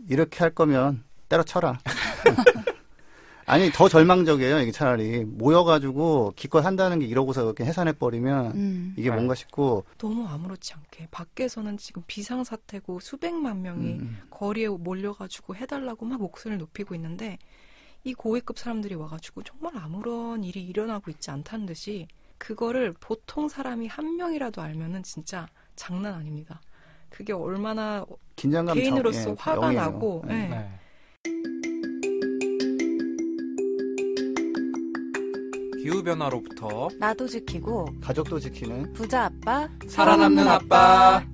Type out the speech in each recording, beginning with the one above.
이렇게 할 거면 때려쳐라. 아니 더 절망적이에요. 이게 차라리 모여가지고 기껏 한다는 게 이러고서 이렇게 해산해버리면 이게 뭔가 싶고 너무 아무렇지 않게 밖에서는 지금 비상사태고 수백만 명이 거리에 몰려가지고 해달라고 막 목소리를 높이고 있는데 이 고위급 사람들이 와가지고 정말 아무런 일이 일어나고 있지 않다는 듯이 그거를 보통 사람이 한 명이라도 알면은 진짜 장난 아닙니다. 그게 얼마나 긴장감 개인으로서 화가 영이에요. 나고 네. 네. 기후변화로부터 나도 지키고 가족도 지키는 부자 아빠 살아남는 아빠.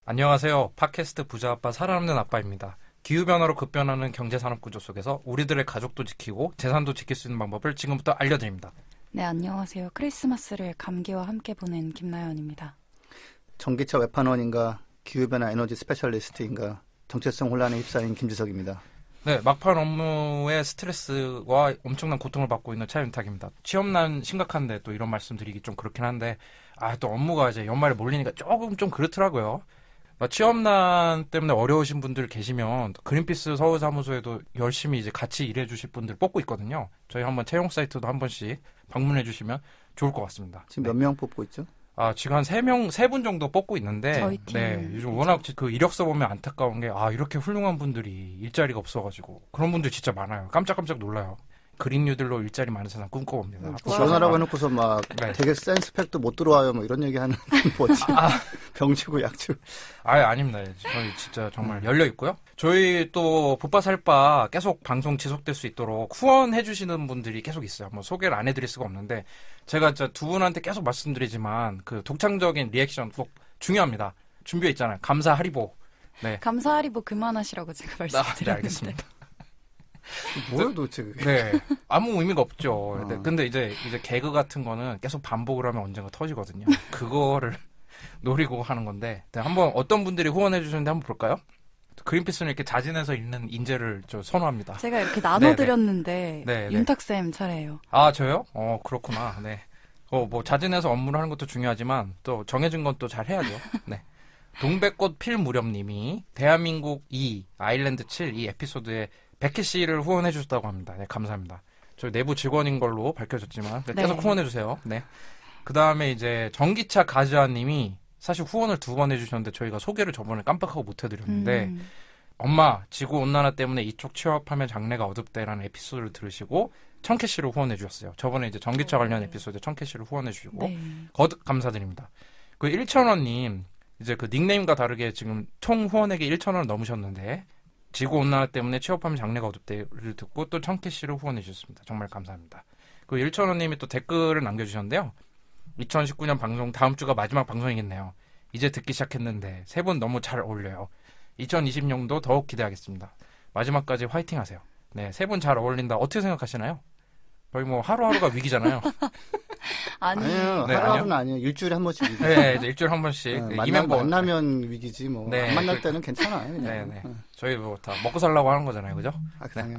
안녕하세요. 팟캐스트 부자 아빠 살아남는 아빠입니다. 기후변화로 급변하는 경제산업구조 속에서 우리들의 가족도 지키고 재산도 지킬 수 있는 방법을 지금부터 알려드립니다. 네, 안녕하세요. 크리스마스를 감기와 함께 보낸 김나연입니다. 전기차 외판원인가 기후변화 에너지 스페셜리스트인가 정체성 혼란에 휩싸인 김지석입니다. 네, 막판 업무의 스트레스와 엄청난 고통을 받고 있는 차윤탁입니다. 취업난 심각한데 또 이런 말씀 드리기 좀 그렇긴 한데 또 업무가 이제 연말에 몰리니까 조금 좀 그렇더라고요. 취업난 때문에 어려우신 분들 계시면 그린피스 서울사무소에도 열심히 이제 같이 일해 주실 분들 뽑고 있거든요. 저희 한번 채용 사이트도 한 번씩 방문해 주시면 좋을 것 같습니다. 지금 몇 명 뽑고 있죠? 지금 한 3분 정도 뽑고 있는데, 저희 팀. 네, 요즘 워낙 그 이력서 보면 안타까운 게, 이렇게 훌륭한 분들이 일자리가 없어가지고, 그런 분들 진짜 많아요. 깜짝깜짝 놀라요. 그린뉴들로 일자리 많은 세상 꿈꿔봅니다. 지원하라고 해놓고서 막 네. 되게 센 스펙도 못 들어와요. 뭐 이런 얘기 하는 뭐지? 병주고 약주. 아닙니다. 저희 진짜 정말 열려 있고요. 저희 또 봇바살바 계속 방송 지속될 수 있도록 후원해주시는 분들이 계속 있어요. 뭐 소개를 안 해드릴 수가 없는데 제가 진짜 두 분한테 계속 말씀드리지만 그 독창적인 리액션 꼭 중요합니다. 준비해 있잖아요. 감사 하리보. 네. 감사 하리보 그만하시라고 제가 말씀드렸는데. 네, 알겠습니다. 뭐야 도대체 그게. 네. 아무 의미가 없죠. 근데 이제 개그 같은 거는 계속 반복을 하면 언젠가 터지거든요. 그거를 노리고 하는 건데. 네, 한번 어떤 분들이 후원해 주셨는데 한번 볼까요? 그린피스는 이렇게 자진해서 읽는 인재를 저 선호합니다. 제가 이렇게 나눠드렸는데 윤탁쌤 차례예요. 저요? 그렇구나. 네. 뭐 자진해서 업무를 하는 것도 중요하지만 또 정해진 건 또 잘 해야죠. 네. 동백꽃 필 무렵님이 대한민국 2, 아일랜드 7 이 에피소드에 100개씨를 후원해 주셨다고 합니다. 네, 감사합니다. 저희 내부 직원인 걸로 밝혀졌지만 계속 후원해 주세요. 네. 그 다음에 이제 전기차 가즈아님이 사실 후원을 2번 해주셨는데 저희가 소개를 저번에 깜빡하고 못 해드렸는데 엄마 지구온난화 때문에 이쪽 취업하면 장래가 어둡대라는 에피소드를 들으시고 1000캐시를 후원해 주셨어요. 저번에 이제 전기차 관련 에피소드에 1000캐시를 후원해 주시고 거듭 감사드립니다. 그 1,000원님 이제 그 닉네임과 다르게 지금 총 후원액이 1,000원을 넘으셨는데 지구온난화 때문에 취업하면 장래가 어둡대를 듣고 또 1000캐시를 후원해 주셨습니다. 정말 감사합니다. 그 1,000원님이 또 댓글을 남겨주셨는데요. 2019년 방송 다음 주가 마지막 방송이겠네요. 이제 듣기 시작했는데 세 분 너무 잘 어울려요. 2020년도 더욱 기대하겠습니다. 마지막까지 화이팅 하세요. 네, 세 분 잘 어울린다. 어떻게 생각하시나요? 거의 뭐 하루하루가 위기잖아요. 아니요. 네, 하루하루는 아니에요. 일주일에 한 번씩 위기. 네, 이제 일주일에 한 번씩. 만나면 위기지 뭐. 네, 안 만날 때는 괜찮아요. 그냥. 네. 저희 뭐 다 먹고 살라고 하는 거잖아요. 그죠? 그냥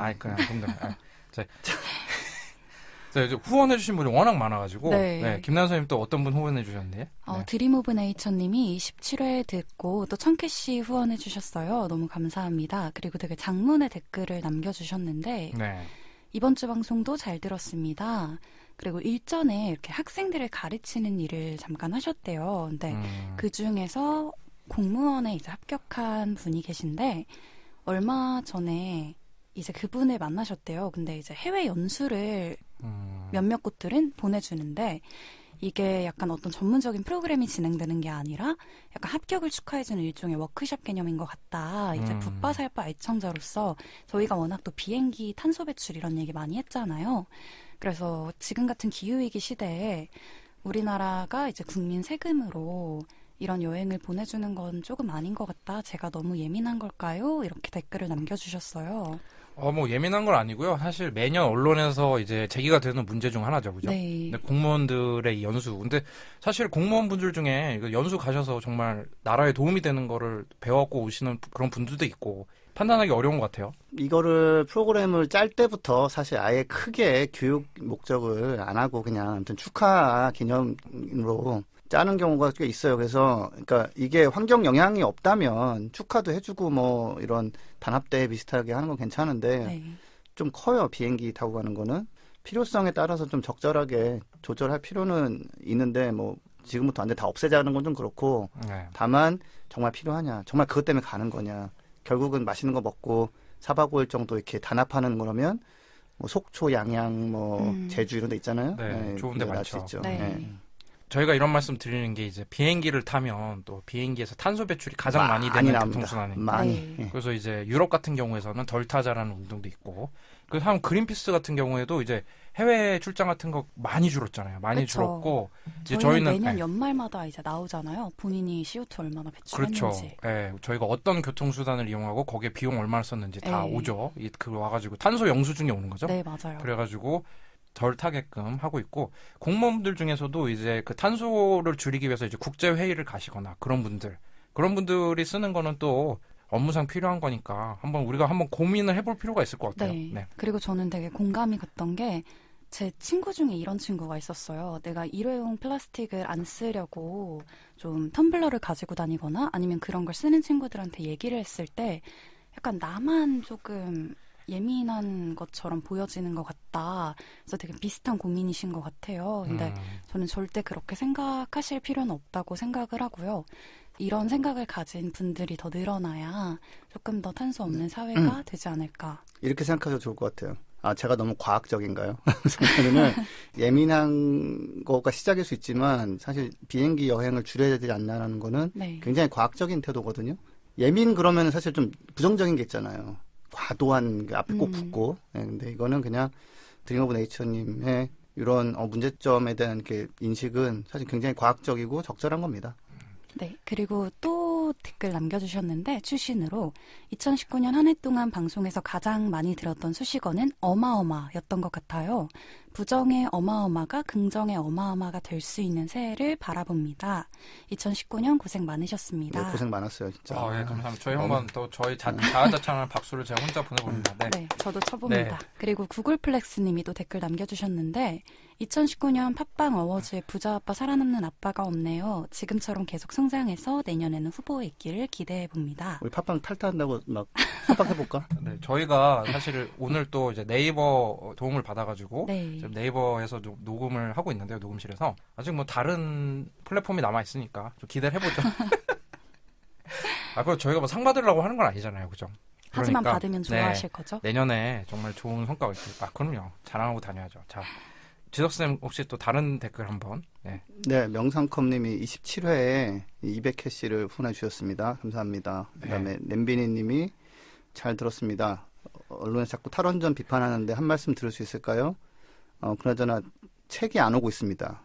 동생. 후원해주신 분이 워낙 많아가지고 김나연 선생님 또 어떤 분 후원해주셨는데? 드림 오브 네이처님이 27회 듣고 또 1000캐시 후원해주셨어요. 너무 감사합니다. 그리고 되게 장문의 댓글을 남겨주셨는데 이번 주 방송도 잘 들었습니다. 그리고 일전에 이렇게 학생들을 가르치는 일을 잠깐 하셨대요. 근데 그 중에서 공무원에 이제 합격한 분이 계신데 얼마 전에 이제 그분을 만나셨대요. 근데 이제 해외 연수를 몇몇 곳들은 보내주는데 이게 약간 어떤 전문적인 프로그램이 진행되는 게 아니라 약간 합격을 축하해주는 일종의 워크숍 개념인 것 같다. 이제 붓바살바 애청자로서 저희가 워낙 또 비행기 탄소 배출 이런 얘기 많이 했잖아요. 그래서 지금 같은 기후위기 시대에 우리나라가 이제 국민 세금으로 이런 여행을 보내주는 건 조금 아닌 것 같다. 제가 너무 예민한 걸까요? 이렇게 댓글을 남겨주셨어요. 뭐 예민한 건 아니고요. 사실 매년 언론에서 이제 제기가 되는 문제 중 하나죠, 그죠? 네. 근데 공무원들의 연수. 근데 사실 공무원분들 중에 연수 가셔서 정말 나라에 도움이 되는 거를 배워갖고 오시는 그런 분들도 있고 판단하기 어려운 것 같아요. 이거를 프로그램을 짤 때부터 사실 아예 크게 교육 목적을 안 하고 그냥 아무튼 축하 기념으로 짜는 경우가 꽤 있어요. 그래서 그러니까 이게 환경 영향이 없다면 축하도 해주고 뭐 이런 단합대회 비슷하게 하는 건 괜찮은데 네. 좀 커요. 비행기 타고 가는 거는 필요성에 따라서 좀 적절하게 조절할 필요는 있는데 뭐 지금부터 안 돼 다 없애자는 건 좀 그렇고 네. 다만 정말 필요하냐, 정말 그것 때문에 가는 거냐. 결국은 맛있는 거 먹고 4박 5일 정도 이렇게 단합하는 거라면 뭐 속초, 양양, 뭐 제주 이런 데 있잖아요. 네, 네, 좋은 데 많죠. 있죠. 네. 네. 저희가 이런 말씀 드리는 게 이제 비행기를 타면 또 비행기에서 탄소 배출이 가장 많이 되는 교통순환이에요. 많이. 네. 그래서 이제 유럽 같은 경우에서는 덜 타자라는 운동도 있고, 그래서 한 그린피스 같은 경우에도 이제 해외 출장 같은 거 많이 줄었잖아요. 많이 그쵸. 줄었고 이제 저희는 매년 연말마다 이제 나오잖아요. 본인이 CO2 얼마나 배출했는지. 그렇죠. 예, 저희가 어떤 교통수단을 이용하고 거기에 비용 얼마나 썼는지 다 오죠. 그 와가지고 탄소 영수증이 오는 거죠. 네, 맞아요. 그래가지고 덜 타게끔 하고 있고, 공무원들 중에서도 이제 그 탄소를 줄이기 위해서 이제 국제 회의를 가시거나 그런 분들이 쓰는 거는 또 업무상 필요한 거니까 우리가 한번 고민을 해볼 필요가 있을 것 같아요. 네. 네. 그리고 저는 되게 공감이 갔던 게 제 친구 중에 이런 친구가 있었어요. 내가 일회용 플라스틱을 안 쓰려고 좀 텀블러를 가지고 다니거나 아니면 그런 걸 쓰는 친구들한테 얘기를 했을 때 약간 나만 조금 예민한 것처럼 보여지는 것 같다. 그래서 되게 비슷한 고민이신 것 같아요. 근데 저는 절대 그렇게 생각하실 필요는 없다고 생각을 하고요. 이런 생각을 가진 분들이 더 늘어나야 조금 더 탄소 없는 사회가 되지 않을까. 이렇게 생각하셔도 좋을 것 같아요. 제가 너무 과학적인가요? 저는 예민한 거가 시작일 수 있지만 사실 비행기 여행을 줄여야 되지 않나라는 거는 네. 굉장히 과학적인 태도거든요. 예민 그러면 사실 좀 부정적인 게 있잖아요. 과도한 게 앞에 꼭 붙고. 네, 근데 이거는 그냥 드림 오브 네이처님의 이런 문제점에 대한 이렇게 인식은 사실 굉장히 과학적이고 적절한 겁니다. 네, 그리고 또 댓글 남겨주셨는데 추신으로 2019년 한 해 동안 방송에서 가장 많이 들었던 수식어는 어마어마였던 것 같아요. 부정의 어마어마가 긍정의 어마어마가 될 수 있는 새해를 바라봅니다. 2019년 고생 많으셨습니다. 네, 고생 많았어요, 진짜. 네, 감사합니다. 저희 한번 또 저희 자아자찬하는 박수를 제가 혼자 보내봅니다. 네, 네 저도 쳐봅니다. 네. 그리고 구글플렉스님이 또 댓글 남겨주셨는데 2019년 팟빵 어워즈에 부자 아빠 살아남는 아빠가 없네요. 지금처럼 계속 성장해서 내년에는 후보에 있기를 기대해봅니다. 우리 팟빵 탈퇴한다고 막 협박해볼까? 네, 저희가 사실 오늘 또 이제 네이버 도움을 받아가지고 네. 지금 네이버에서 좀 녹음을 하고 있는데요. 녹음실에서. 아직 뭐 다른 플랫폼이 남아있으니까 좀 기대를 해보죠. 그리고 저희가 뭐 상 받으려고 하는 건 아니잖아요. 그죠? 하지만 받으면 좋아하실 거죠? 내년에 정말 좋은 성과가 있을 그럼요. 자랑하고 다녀야죠. 자, 지석쌤 혹시 또 다른 댓글 한번. 네, 명상컴님이 27회에 200캐시를 보내주셨습니다. 감사합니다. 네. 그다음에 냄비니님이 잘 들었습니다. 언론에 자꾸 탈원전 비판하는데 한 말씀 들을 수 있을까요? 그나저나 책이 안 오고 있습니다.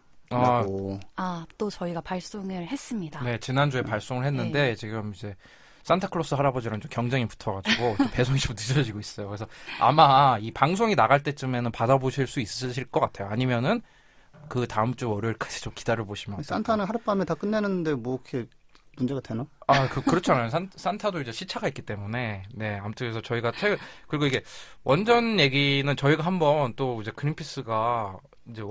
또 저희가 발송을 했습니다. 네, 지난주에 발송을 했는데 네. 지금 이제 산타클로스 할아버지랑 좀 경쟁이 붙어가지고 좀 배송이 좀 늦어지고 있어요. 그래서 아마 이 방송이 나갈 때쯤에는 받아보실 수 있으실 것 같아요. 아니면은 그 다음 주 월요일까지 좀 기다려보시면. 산타는 하룻밤에 다 끝내는데 뭐 이렇게 문제가 되나? 그렇잖아요. 산타도 이제 시차가 있기 때문에. 네, 아무튼 그래서 저희가 그리고 이게 원전 얘기는 저희가 한번 또 이제 그린피스가 이제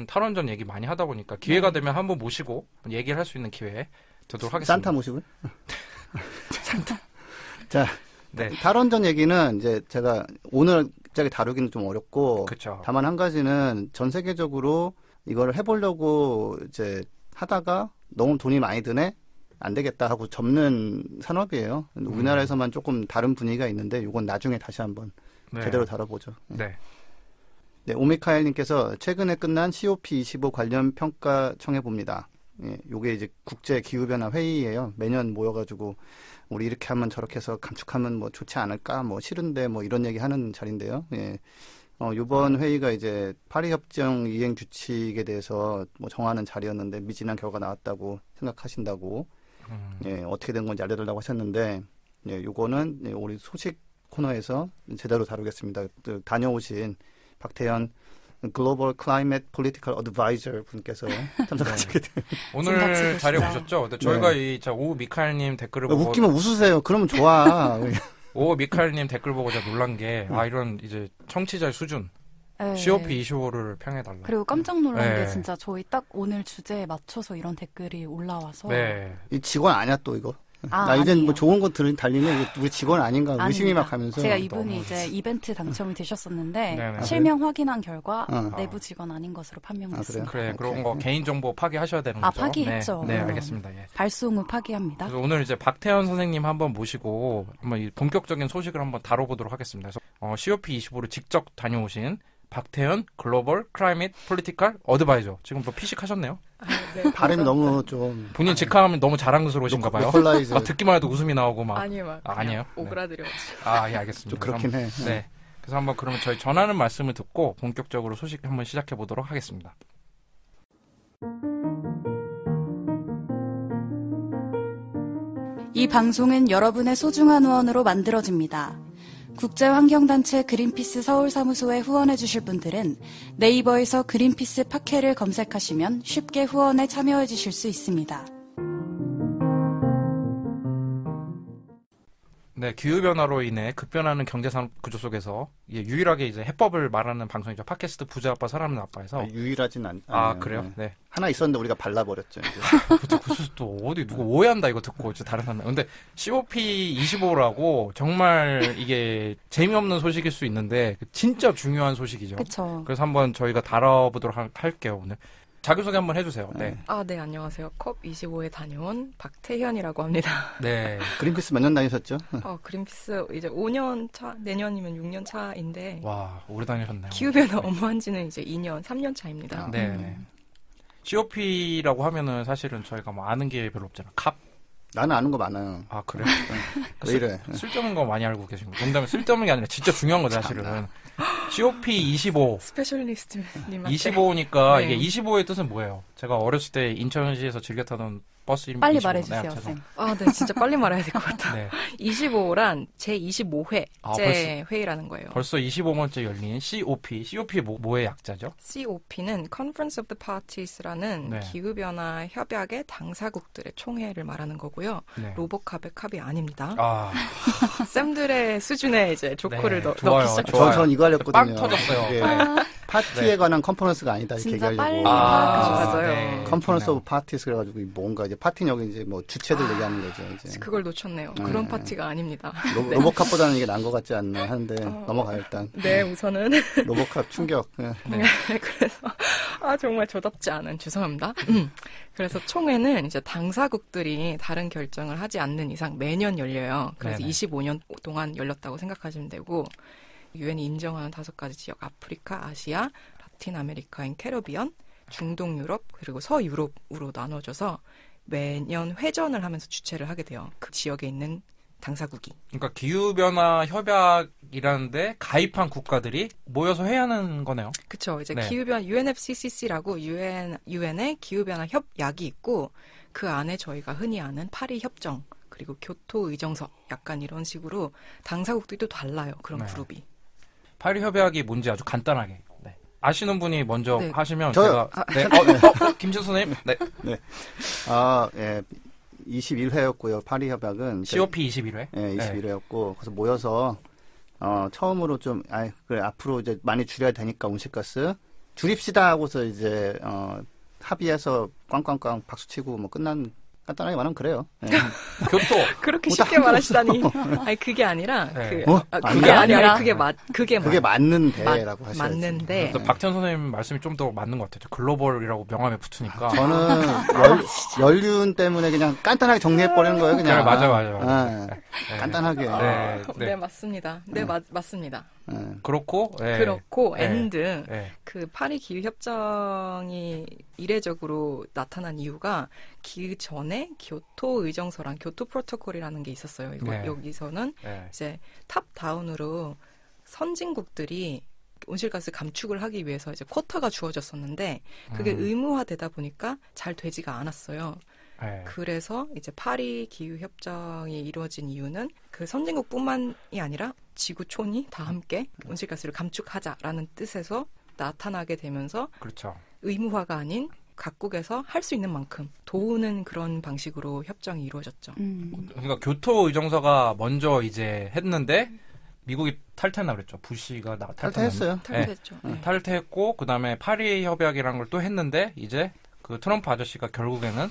탈원전 얘기 많이 하다 보니까 기회가 되면 한번 모시고 얘기를 할 수 있는 기회 되도록 하겠습니다. 산타 모시고요? 산타. 자, 네. 탈원전 얘기는 이제 제가 오늘 갑자기 다루기는 좀 어렵고. 그쵸. 다만 한 가지는 전 세계적으로 이거를 해보려고 이제 하다가 너무 돈이 많이 드네? 안 되겠다 하고 접는 산업이에요. 우리나라에서만 조금 다른 분위기가 있는데 이건 나중에 다시 한번 제대로 다뤄보죠. 네. 네, 오미카엘님께서 최근에 끝난 COP25 관련 평가 청해봅니다. 예, 요게 이제 국제기후변화 회의예요. 매년 모여가지고 우리 이렇게 하면 저렇게 해서 감축하면 뭐 좋지 않을까, 뭐 싫은데 뭐 이런 얘기 하는 자리인데요. 예. 요번 회의가 이제 파리협정 이행 규칙에 대해서 뭐 정하는 자리였는데 미진한 결과 나왔다고 생각하신다고 예, 어떻게 된 건지 알려달라고 하셨는데 예, 요거는 예, 우리 소식 코너에서 제대로 다루겠습니다. 다녀오신 박태현 글로벌 클라이밋 폴리티컬 어드바이저 분께서 참석하시게 돼요. 오늘 자리에 오셨죠? 근데 저희가 오 미카엘님 댓글을 보고 웃기면 웃으세요. 그러면 좋아. 오 미카엘님 댓글 보고 제가 놀란 게 이런 이제 청취자의 수준 네. COP25를 평해달라. 그리고 깜짝 놀란 네. 게 진짜 저희 딱 오늘 주제에 맞춰서 이런 댓글이 올라와서. 네. 이 직원 아니야 또 이거? 아, 나 이제 아니에요. 뭐 좋은 거 달리면 우리 직원 아닌가 의심이 아닙니다. 막 하면서. 제가 이분이 이제 이벤트 당첨이 되셨었는데 네네. 실명 확인한 결과 어. 내부 직원 아닌 것으로 판명됐습니다. 그래, 그런 오케이. 거 개인정보 파기하셔야 되는 거죠. 파기했죠. 네, 물론. 알겠습니다. 예. 발송 후 파기합니다. 그래서 오늘 이제 박태현 선생님 한번 모시고 한번 이 본격적인 소식을 한번 다뤄보도록 하겠습니다. 그래서 COP25를 직접 다녀오신 박태현 글로벌 클라이밋 폴리티컬 어드바이저. 지금 또 피식하셨네요. 네, 발음이 너무 좀 본인 직함이 너무 자랑스러우신가 봐요. 로컬라이즈 막 듣기만 해도 웃음이 나오고 막. 아니요, 아니에요? 오그라들여가지고. 예, 알겠습니다. 좀 그렇긴 해. 네. 그래서 한번 그러면 저희 전하는 말씀을 듣고 본격적으로 소식 한번 시작해 보도록 하겠습니다. 이 방송은 여러분의 소중한 후원으로 만들어집니다. 국제환경단체 그린피스 서울사무소에 후원해주실 분들은 네이버에서 그린피스 팟캐를 검색하시면 쉽게 후원에 참여해주실 수 있습니다. 네, 기후변화로 인해 급변하는 경제산업 구조 속에서 유일하게 이제 해법을 말하는 방송이죠. 팟캐스트 부자 아빠 사람은 아빠에서. 유일하진 아, 그래요? 네. 하나 있었는데 우리가 발라버렸죠. 이제. 또 어디 누구 오해한다 이거 듣고 이제 다른 사람. 근데 COP25라고 정말 이게 재미없는 소식일 수 있는데 진짜 중요한 소식이죠. 그렇죠. 그래서 한번 저희가 다뤄보도록 할게요 오늘. 자기소개 한번 해주세요. 네. 네, 안녕하세요. 컵25에 다녀온 박태현이라고 합니다. 네. 그린피스 몇 년 다니셨죠? 그린피스 이제 5년 차, 내년이면 6년 차인데. 와, 오래 다니셨네요. 기후변화 업무한 지는 이제 2년, 3년 차입니다. 네. COP라고 하면은 사실은 저희가 뭐 아는 게 별로 없잖아. 캅. 나는 아는 거 많아요. 아, 그래? 왜 이래? 쓸데없는 거 많이 알고 계신 거. 농담이 쓸데없는 게 아니라 진짜 중요한 거죠, 사실은. COP25. 스페셜리스트님한테. 25니까 네. 이게 25의 뜻은 뭐예요? 제가 어렸을 때 인천시에서 즐겨 타던 버스 이름 빨리 25. 말해주세요, 네, 쌤. 네, 진짜 빨리 말해야 될 것 같아요. 네. 25란 제25회째 회의라는 거예요. 벌써 25번째 열린 COP. COP 뭐의 약자죠? COP는 Conference of the Parties라는 네. 기후변화 협약의 당사국들의 총회를 말하는 거고요. 네. 로봇캅의 캅이 아닙니다. 아, 쌤들의 수준에 이제 조커를 네, 넣기 좋아요, 시작했어요. 좋아요. 전 이거 하렸거든요. 빵 터졌어요. 예. 네. 파티에 네. 관한 컨퍼런스가 아니다 이렇게 진짜 얘기하려고. 빨리 파악하셨어요. 네. 컨퍼런스 좋네요. 오브 파티스 그래가지고 뭔가 이제 파티는 여기 이제 뭐 주체들 얘기하는 거죠. 이제. 그걸 놓쳤네요. 네. 그런 파티가 아닙니다. 네. 로봇캅보다는 이게 나은 것 같지 않나 하는데 넘어가요 일단. 네, 우선은 로봇캅 충격. 예. 네. 그래서 정말 저답지 않은 죄송합니다. 그래서 총회는 이제 당사국들이 다른 결정을 하지 않는 이상 매년 열려요. 그래서 네네. 25년 동안 열렸다고 생각하시면 되고 유엔이 인정하는 5가지 지역 아프리카, 아시아, 라틴 아메리카인 캐리비안, 중동 유럽 그리고 서유럽으로 나눠져서 매년 회전을 하면서 주최를 하게 돼요. 그 지역에 있는 당사국이. 그러니까 기후변화 협약이라는데 가입한 국가들이 모여서 회의하는 거네요. 그렇죠. 이제 네. 기후변화 UNFCCC라고 유엔의 기후변화 협약이 있고 그 안에 저희가 흔히 아는 파리 협정 그리고 교토 의정서 약간 이런 식으로 당사국들이 또 달라요. 그런 네. 그룹이. 파리 협약이 뭔지 아주 간단하게. 네. 아시는 분이 먼저 네. 하시면 저요. 제가 네. 김진수 선생님. 네. 예. 21회였고요. 파리 협약은 COP 21회. 예, 21회였고 그래서 모여서 처음으로 좀 그래 앞으로 이제 많이 줄여야 되니까 온실가스 줄입시다 하고서 이제 합의해서 꽝꽝꽝 박수치고 뭐 끝난 간단하게 말하면 그래요. 예. 교토. 그렇게 뭐 쉽게 말하시다니. 아니 그게 아니라 네. 그게 아니라 그게 맞는데라고 하셔야지. 맞는데. 그래서 박태현 선생님 말씀이 좀 더 맞는 것 같아요. 글로벌이라고 명함에 붙으니까. 저는 연륜 때문에 그냥 간단하게 정리해버리는 거예요. 그냥. 네, 맞아. 예. 간단하게. 네, 맞습니다. 네, 맞습니다. 그렇고, 그렇고, 엔드. 네. 그 파리 기후 협정이 이례적으로 나타난 이유가 그 전에 교토 의정서랑 교토 프로토콜이라는 게 있었어요. 네. 여기서는 이제 탑 다운으로 선진국들이 온실가스 감축을 하기 위해서 이제 쿼터가 주어졌었는데 그게 의무화되다 보니까 잘 되지가 않았어요. 그래서 이제 파리 기후 협정이 이루어진 이유는 그 선진국뿐만이 아니라 지구촌이 다 함께 온실가스를 감축하자라는 뜻에서 나타나게 되면서 그렇죠. 의무화가 아닌 각국에서 할 수 있는 만큼 도우는 그런 방식으로 협정이 이루어졌죠. 그러니까 교토 의정서가 먼저 이제 했는데 미국이 탈퇴나 그랬죠. 부시가 탈퇴했어요. 탈퇴했죠. 네. 네. 탈퇴했고 그다음에 파리 협약이라는 걸 또 했는데 이제 그 트럼프 아저씨가 결국에는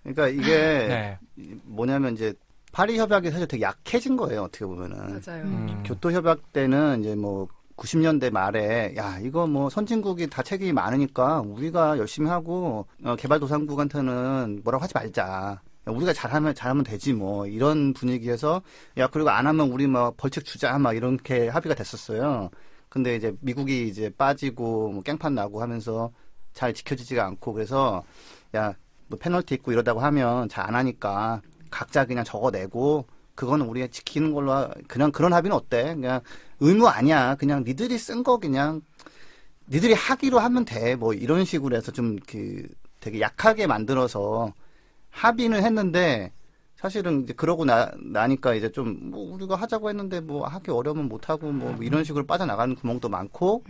그러니까 이게 뭐냐면 이제 파리 협약이 사실 되게 약해진 거예요. 어떻게 보면은. 맞아요. 교토 협약 때는 이제 뭐 90년대 말에 야 이거 뭐 선진국이 다 책임이 많으니까 우리가 열심히 하고 개발도상국한테는 뭐라고 하지 말자. 우리가 잘하면 되지 뭐 이런 분위기에서 야 그리고 안 하면 우리 막 벌칙 주자 막 이렇게 합의가 됐었어요. 근데 이제 미국이 이제 빠지고 뭐 깽판 나고 하면서 잘 지켜지지가 않고 그래서 야 뭐 페널티 있고 이러다고 하면 잘 안 하니까 각자 그냥 적어내고 그거는 우리가 지키는 걸로 그냥 그런 합의는 어때? 그냥 의무 아니야. 그냥 니들이 쓴 거 그냥 니들이 하기로 하면 돼. 뭐 이런 식으로 해서 좀 되게 약하게 만들어서 합의는 했는데 사실은 이제 그러고 나니까 이제 좀 뭐 우리가 하자고 했는데 뭐 하기 어려우면 못 하고 뭐 이런 식으로 빠져나가는 구멍도 많고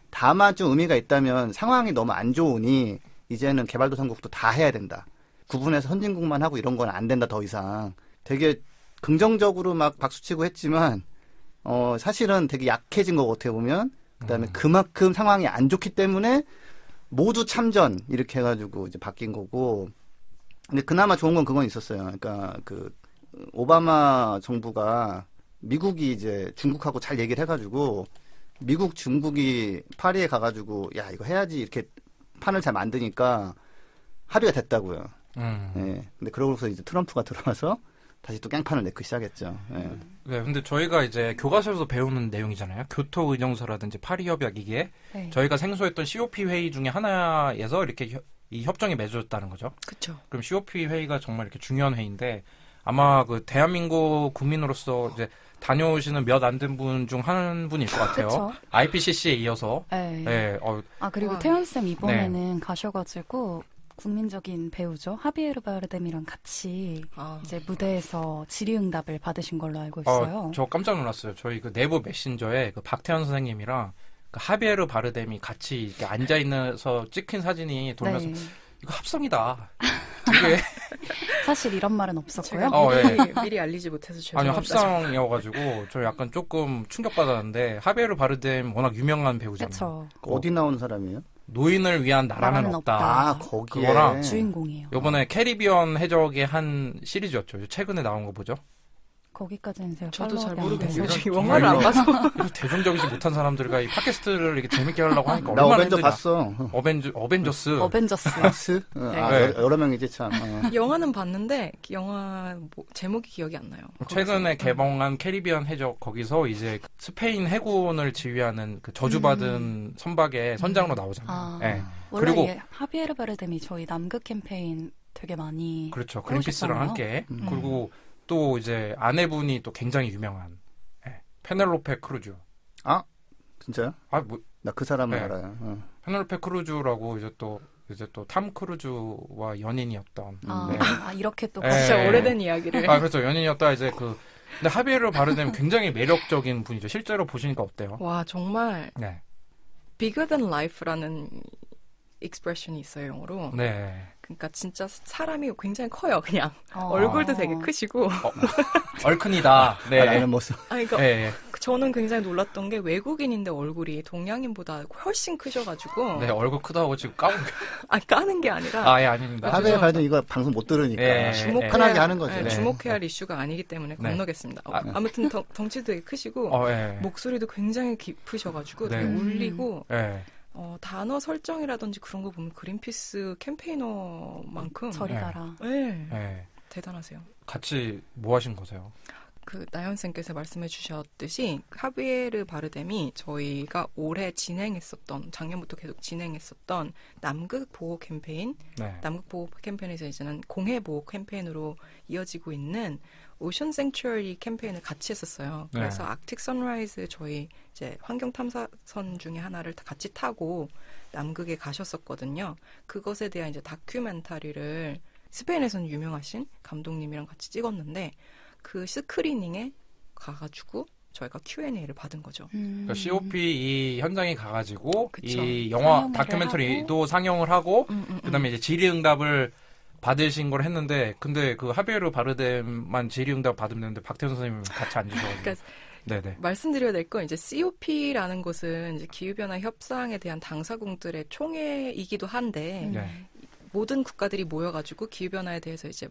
다만 좀 의미가 있다면 상황이 너무 안 좋으니 이제는 개발도상국도 다 해야 된다. 구분해서 선진국만 하고 이런 건 안 된다 더 이상. 되게 긍정적으로 막 박수치고 했지만 사실은 되게 약해진 거 어떻게 보면 그다음에 그만큼 상황이 안 좋기 때문에 모두 참전 이렇게 해가지고 이제 바뀐 거고. 근데 그나마 좋은 건 그건 있었어요. 그러니까 그 오바마 정부가 미국이 이제 중국하고 잘 얘기를 해가지고 미국 중국이 파리에 가가지고 야 이거 해야지 이렇게 판을 잘 만드니까 합의가 됐다고요. 예. 근데 그러고서 이제 트럼프가 들어와서 다시 또 깽판을 내고 시작했죠. 예. 네, 근데 저희가 이제 교과서에서 배우는 내용이잖아요. 교토 의정서라든지 파리 협약 이게 저희가 생소했던 COP 회의 중에 하나에서 이렇게 이 협정이 맺어졌다는 거죠. 그렇죠. 그럼 COP 회의가 정말 이렇게 중요한 회의인데 아마 그 대한민국 국민으로서 이제 다녀오시는 몇 안 된 분 중 한 분일 것 같아요. 그쵸? IPCC에 이어서. 네. 네. 그리고 태연쌤 이번에는 가셔가지고 국민적인 배우죠. 하비에르 바르뎀이랑 같이 이제 무대에서 질의응답을 받으신 걸로 알고 있어요. 저 깜짝 놀랐어요. 저희 그 내부 메신저에 그 박태현 선생님이랑 그 하비에르 바르뎀이 같이 이렇게 앉아있어서 찍힌 사진이 돌면서 이거 합성이다. 이게 사실 이런 말은 없었고요. 미리 알리지 못해서 죄송합니다. 아니요, 합성이어가지고 저 약간 조금 충격받았는데 하비에르 바르뎀 워낙 유명한 배우잖아요. 어디 나오는 사람이에요? 노인을 위한 나라는 없다. 거기에 그거랑 주인공이에요. 이번에 캐리비언 해적의 한 시리즈였죠. 최근에 나온 거 보죠? 거기까지는 제가 저도 잘 모르겠어요. 영화를 안 봐서 대중적이지 못한 사람들과 이 팟캐스트를 이렇게 재밌게 하려고 하니까 나 얼마나 어벤져 힘드냐. 봤어. 어벤져스. 여러 명이지 참. 영화는 봤는데 영화 제목이 기억이 안 나요. 최근에 개봉한 캐리비언 해적 거기서 이제 스페인 해군을 지휘하는 그 저주받은 선박의 선장으로 나오잖아요. 네. 원래 그리고 하비에르 바르뎀이 저희 남극 캠페인 되게 많이 그렇죠. 그린피스랑 함께 그리고 또 이제 아내분이 또 굉장히 유명한 페넬로페 크루즈. 아 진짜요? 나 그 사람을 네. 알아요. 페넬로페 크루즈라고 이제 또 탐 크루즈와 연인이었던. 이렇게 또 진짜 오래된 이야기를. 그렇죠. 연인이었다 이제 근데 하비에르 바르뎀 굉장히 매력적인 분이죠. 실제로 보시니까 어때요? 와 정말 bigger than life라는 expression이 있어요 영어로. 네. 그러니까 진짜 사람이 굉장히 커요. 그냥 얼굴도 되게 크시고. 얼큰이다. 네. 라는 모습. 그러니까 저는 굉장히 놀랐던 게 외국인인데 얼굴이 동양인보다 훨씬 크셔가지고. 네, 얼굴 크다고 지금 까고. 까는 게 아니라. 아닙니다. 하비에르 바르뎀 이거 방송 못 들으니까 편하게 하는 거죠. 주목해야 할 이슈가 아니기 때문에 건너겠습니다. 아무튼 덩치도 되게 크시고 목소리도 굉장히 깊으셔가지고 되게 울리고. 단어 설정이라든지 그런 거 보면 그린피스 캠페이너만큼 저리 가라. 대단하세요. 같이 뭐 하신 거세요? 그 나연쌤께서 말씀해 주셨듯이 하비에르 바르뎀이 저희가 올해 작년부터 계속 진행했었던 남극 보호 캠페인, 남극 보호 캠페인에서 이제는 공해 보호 캠페인으로 이어지고 있는 오션 생츄어리 캠페인을 같이 했었어요. 그래서 아크틱 선라이즈 저희 이제 환경 탐사선 중에 하나를 같이 타고 남극에 가셨었거든요. 그것에 대한 이제 다큐멘터리를 스페인에서는 유명하신 감독님이랑 같이 찍었는데 그 스크리닝에 가가지고 저희가 Q&A를 받은 거죠. 그러니까 COP 이 현장에 가가지고 그쵸. 이 영화 다큐멘터리도 상영을 하고 그다음에 이제 질의응답을 받으신 걸 했는데 근데 그 하비에르 바르뎀만 질의응답 받으면 되는데 박태현 선생님은 같이 안 주셔가지고. 그러니까 네네. 말씀드려야 될 건 이제 COP라는 곳은 이제 기후변화 협상에 대한 당사국들의 총회이기도 한데 모든 국가들이 모여가지고 기후변화에 대해서 이제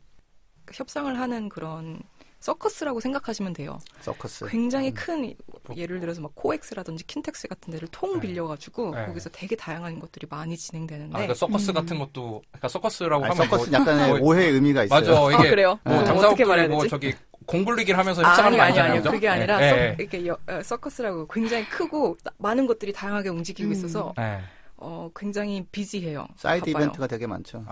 협상을 하는 그런 서커스라고 생각하시면 돼요. 서커스. 굉장히 큰 예를 들어서 막 코엑스라든지 킨텍스 같은 데를 통 빌려가지고 거기서 되게 다양한 것들이 많이 진행되는데. 그러니까 서커스 같은 것도 그러니까 서커스라고 하면 서커스 약간의 오해의 의미가 있어요. 맞아. 이게 그래요? 뭐 당사국들이 뭐 저기 공굴리기를 하면서 협상하는 거 아니잖아요. 아니요. 그게 아니라 이렇게 서커스라고 굉장히 크고 많은 것들이 다양하게 움직이고 있어서 굉장히 비지해요. 사이드 바빠요. 이벤트가 되게 많죠.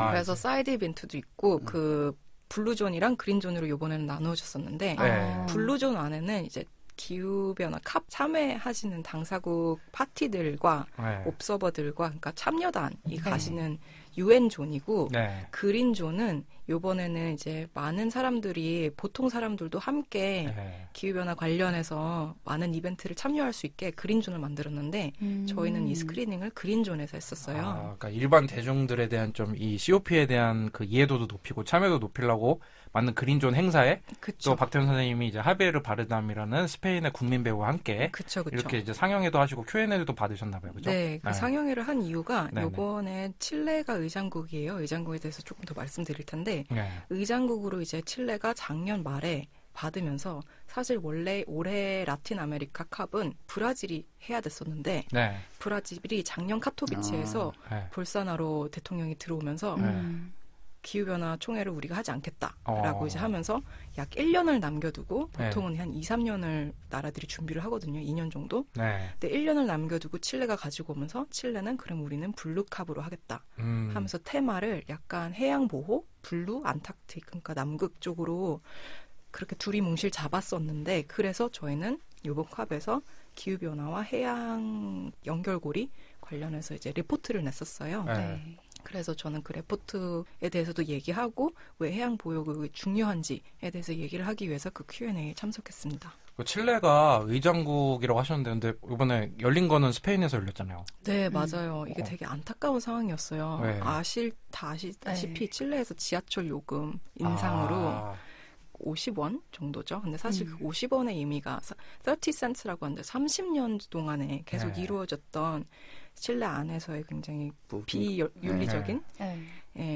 그래서 사이드 이벤트도 있고 그 블루존이랑 그린존으로 이번에는 나누어졌었는데 블루존 안에는 이제 기후변화 캅 참여하시는 당사국 파티들과 옵서버들과 그러니까 참여단이 가시는 유엔존이고 그린존은 요번에는 이제 많은 사람들이 보통 사람들도 함께 기후변화 관련해서 많은 이벤트를 참여할 수 있게 그린존을 만들었는데 저희는 이 스크리닝을 그린존에서 했었어요. 그러니까 일반 대중들에 대한 좀 이 COP에 대한 그 이해도도 높이고 참여도 높이려고 만든 그린존 행사에 또 박태훈 선생님이 이제 하베르 바르담이라는 스페인의 국민 배우와 함께 이렇게 이제 상영회도 하시고 Q&A도 받으셨나 봐요. 그죠? 네. 그 상영회를 한 이유가 요번에 칠레가 의장국이에요. 의장국에 대해서 조금 더 말씀드릴 텐데 의장국으로 이제 칠레가 작년 말에 받으면서 사실 원래 올해 라틴 아메리카 캅은 브라질이 해야 됐었는데 브라질이 작년 카토비치에서 볼사나로 대통령이 들어오면서 기후변화 총회를 우리가 하지 않겠다라고 이제 하면서 약 1년을 남겨두고 보통은 한 2, 3년을 나라들이 준비를 하거든요. 2년 정도. 근데 1년을 남겨두고 칠레가 가지고 오면서 칠레는 그럼 우리는 블루캅으로 하겠다 하면서 테마를 약간 해양보호, 블루, 안타크틱 그러니까 남극 쪽으로 그렇게 둘이 뭉실 잡았었는데 그래서 저희는 이번 캅에서 기후변화와 해양 연결고리 관련해서 이제 리포트를 냈었어요. 그래서 저는 그 레포트에 대해서도 얘기하고 왜 해양 보호가 중요한지에 대해서 얘기를 하기 위해서 그 Q&A에 참석했습니다. 그 칠레가 의장국이라고 하셨는데 근데 이번에 열린 거는 스페인에서 열렸잖아요. 네, 맞아요. 이게 되게 안타까운 상황이었어요. 다 아시다시피 칠레에서 지하철 요금 인상으로 50원 정도죠. 근데 사실 그 50원의 의미가 30센트라고 하는데 30년 동안에 계속 이루어졌던 칠레 안에서의 굉장히 비윤리적인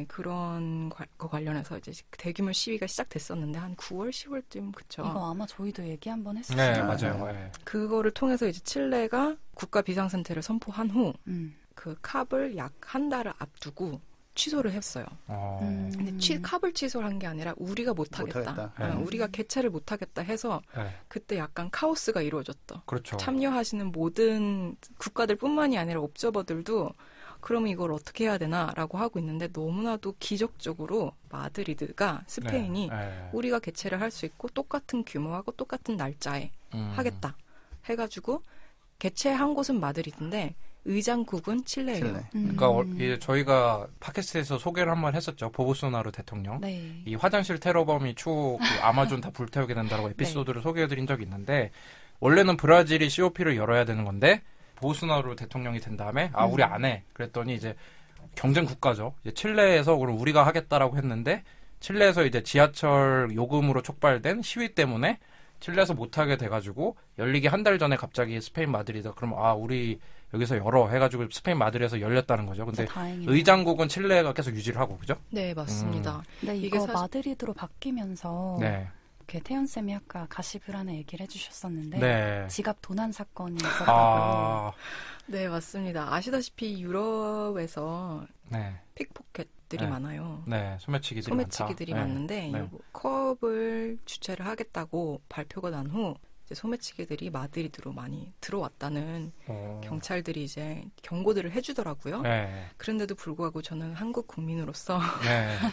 그런 거 관련해서 이제 대규모 시위가 시작됐었는데 한 9월, 10월쯤 그쵸. 이거 아마 저희도 얘기 한번 했었어요. 네, 맞아요. 그거를 통해서 이제 칠레가 국가 비상상태를 선포한 후 그 캅을 약 한 달을 앞두고 취소를 했어요. 근데 캅을 취소한 게 아니라 우리가 못하겠다. 우리가 개최를 못하겠다 해서 그때 약간 카오스가 이루어졌다. 그렇죠. 참여하시는 모든 국가들뿐만이 아니라 옵저버들도 그러면 이걸 어떻게 해야 되나라고 하고 있는데 너무나도 기적적으로 마드리드가 스페인이 우리가 개최를 할 수 있고 똑같은 규모하고 똑같은 날짜에 하겠다 해가지고 개최한 곳은 마드리드인데 의장국은 칠레예요. 그러니까 저희가 팟캐스트에서 소개를 한번 했었죠. 보보소나루 대통령. 이 화장실 테러범이 추후 그 아마존 다 불태우게 된다고 에피소드를 소개해드린 적이 있는데 원래는 브라질이 COP를 열어야 되는 건데 보보소나루 대통령이 된 다음에 우리 안 해. 그랬더니 이제 경쟁 국가죠. 이제 칠레에서 그럼 우리가 하겠다라고 했는데 칠레에서 이제 지하철 요금으로 촉발된 시위 때문에 칠레에서 못하게 돼가지고 열리기 한 달 전에 갑자기 스페인 마드리드 그럼 우리 여기서 열어 해가지고 스페인 마드리드에서 열렸다는 거죠. 근데 의장국은 칠레가 계속 유지를 하고 그죠? 네, 맞습니다. 근데 이거 마드리드로 바뀌면서 이렇게 태연 쌤이 아까 가시브라는 얘기를 해주셨었는데 지갑 도난 사건이 있었다고. 네, 맞습니다. 아시다시피 유럽에서 픽포켓들이 많아요. 소매치기들이 많은데 컵을 주최를 하겠다고 발표가 난 후 소매치기들이 마드리드로 많이 들어왔다는 경찰들이 이제 경고들을 해주더라고요. 그런데도 불구하고 저는 한국 국민으로서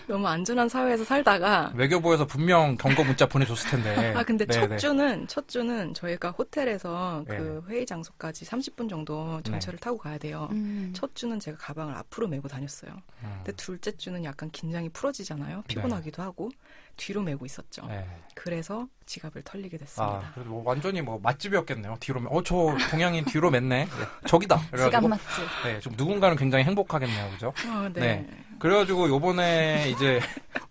너무 안전한 사회에서 살다가 외교부에서 분명 경고 문자 보내줬을 텐데. 근데 첫 주는 저희가 호텔에서 그 회의 장소까지 30분 정도 전철을 타고 가야 돼요. 첫 주는 제가 가방을 앞으로 메고 다녔어요. 근데 둘째 주는 약간 긴장이 풀어지잖아요. 피곤하기도 하고. 뒤로 메고 있었죠. 그래서 지갑을 털리게 됐습니다. 그래도 완전히 맛집이었겠네요. 뒤로 저 동양인 뒤로 맸네. 저기다. 지갑 맛집. 좀 누군가는 굉장히 행복하겠네요, 그죠? 그래가지고 요번에 이제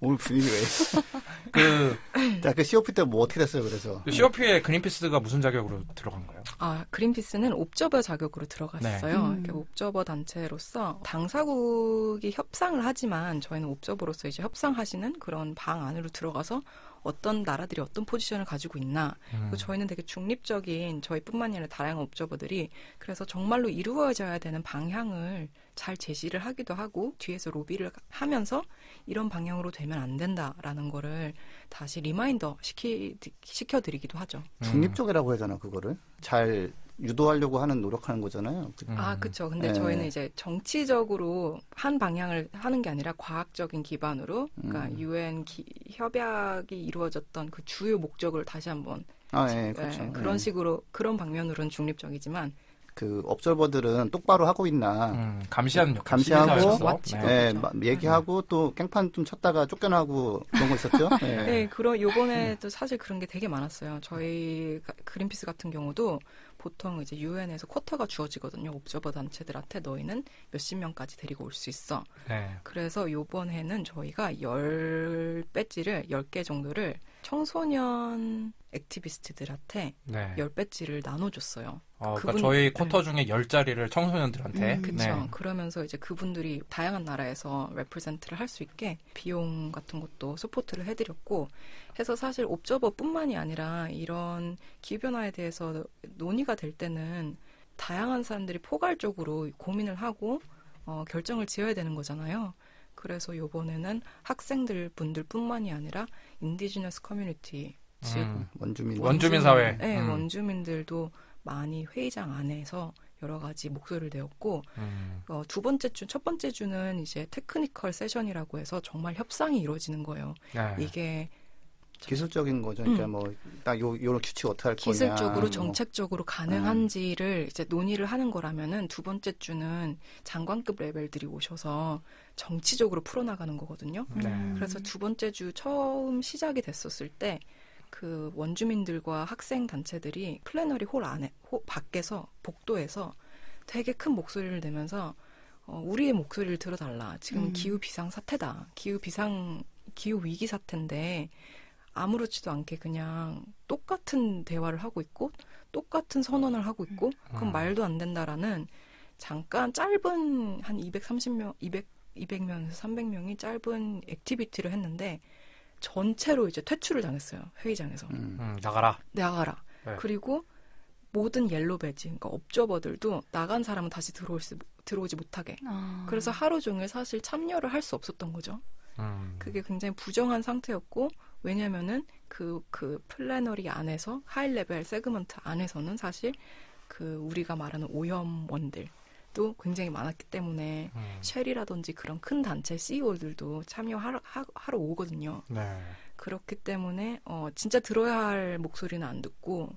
오늘 분위기 왜? 그 COP 때 뭐 어떻게 됐어요, 그래서? COP에 그린피스가 무슨 자격으로 들어간 거예요? 그린피스는 옵저버 자격으로 들어갔어요. 네. 옵저버 단체로서 당사국이 협상을 하지만 저희는 옵저버로서 이제 협상하시는 그런 방 안으로 들어가서 어떤 나라들이 어떤 포지션을 가지고 있나. 그리고 저희는 되게 중립적인 저희뿐만이 아니라 다양한 옵저버들이 그래서 정말로 이루어져야 되는 방향을 잘 제시를 하기도 하고 뒤에서 로비를 하면서 이런 방향으로 되면 안 된다라는 거를 다시 리마인더 시켜드리기도 하죠. 중립적이라고 하잖아, 그거를. 잘 유도하려고 하는 노력하는 거잖아요. 그렇죠. 근데 저희는 이제 정치적으로 한 방향을 하는 게 아니라 과학적인 기반으로, 그러니까 유엔 협약이 이루어졌던 그 주요 목적을 다시 한번 그렇죠. 그런 식으로 그런 방면으로는 중립적이지만 그 업저버들은 똑바로 하고 있나 감시하는 역할, 감시하고 얘기하고 그렇죠. 또 깽판 좀 쳤다가 쫓겨나고 그런 거 있었죠. 네, 요번에도 사실 그런 게 되게 많았어요. 저희 그린피스 같은 경우도 보통 이제 유엔에서 쿼터가 주어지거든요. 옵저버 단체들한테 너희는 몇십 명까지 데리고 올 수 있어. 네. 그래서 요번 해는 저희가 10배지를 10개 정도를 청소년 액티비스트들한테 10배지를 나눠줬어요. 그러니까 저희 쿼터 중에 10자리를 청소년들한테. 그렇죠. 그러면서 이제 그분들이 다양한 나라에서 레프레젠트를 할 수 있게 비용 같은 것도 서포트를 해드렸고 해서 사실 옵저버뿐만이 아니라 이런 기후변화에 대해서 논의가 될 때는 다양한 사람들이 포괄적으로 고민을 하고 결정을 지어야 되는 거잖아요. 그래서 이번에는 학생들 분들뿐만이 아니라 인디지너스 커뮤니티 즉 원주민 사회, 네, 원주민들도 많이 회의장 안에서 여러 가지 목소리를 내었고 첫 번째 주는 이제 테크니컬 세션이라고 해서 정말 협상이 이루어지는 거예요. 이게 기술적인 거죠. 그러니까 딱 요런 규칙 어떻게 할 거냐. 기술적으로 정책적으로 가능한지를 이제 논의를 하는 거라면은 두 번째 주는 장관급 레벨들이 오셔서 정치적으로 풀어나가는 거거든요. 그래서 두 번째 주 처음 시작이 됐었을 때 그 원주민들과 학생 단체들이 플래너리 홀 밖에서 복도에서 되게 큰 목소리를 내면서 우리의 목소리를 들어달라. 지금 기후 비상 사태다. 기후 위기 사태인데 아무렇지도 않게 그냥 똑같은 대화를 하고 있고 똑같은 선언을 하고 있고 그건 말도 안 된다라는 잠깐 짧은 한 230명, 200명에서 300명이 짧은 액티비티를 했는데 전체로 이제 퇴출을 당했어요. 회의장에서. 나가라. 네. 그리고 모든 옐로 배지, 그러니까 업저버들도 나간 사람은 다시 들어오지 못하게. 그래서 하루 종일 사실 참여를 할 수 없었던 거죠. 그게 굉장히 부정한 상태였고 왜냐면은 그 플래너리 안에서 하이 레벨 세그먼트 안에서는 사실 그 우리가 말하는 오염원들도 굉장히 많았기 때문에 쉘이라든지 그런 큰 단체 CEO들도 참여하러 오거든요. 네. 그렇기 때문에 진짜 들어야 할 목소리는 안 듣고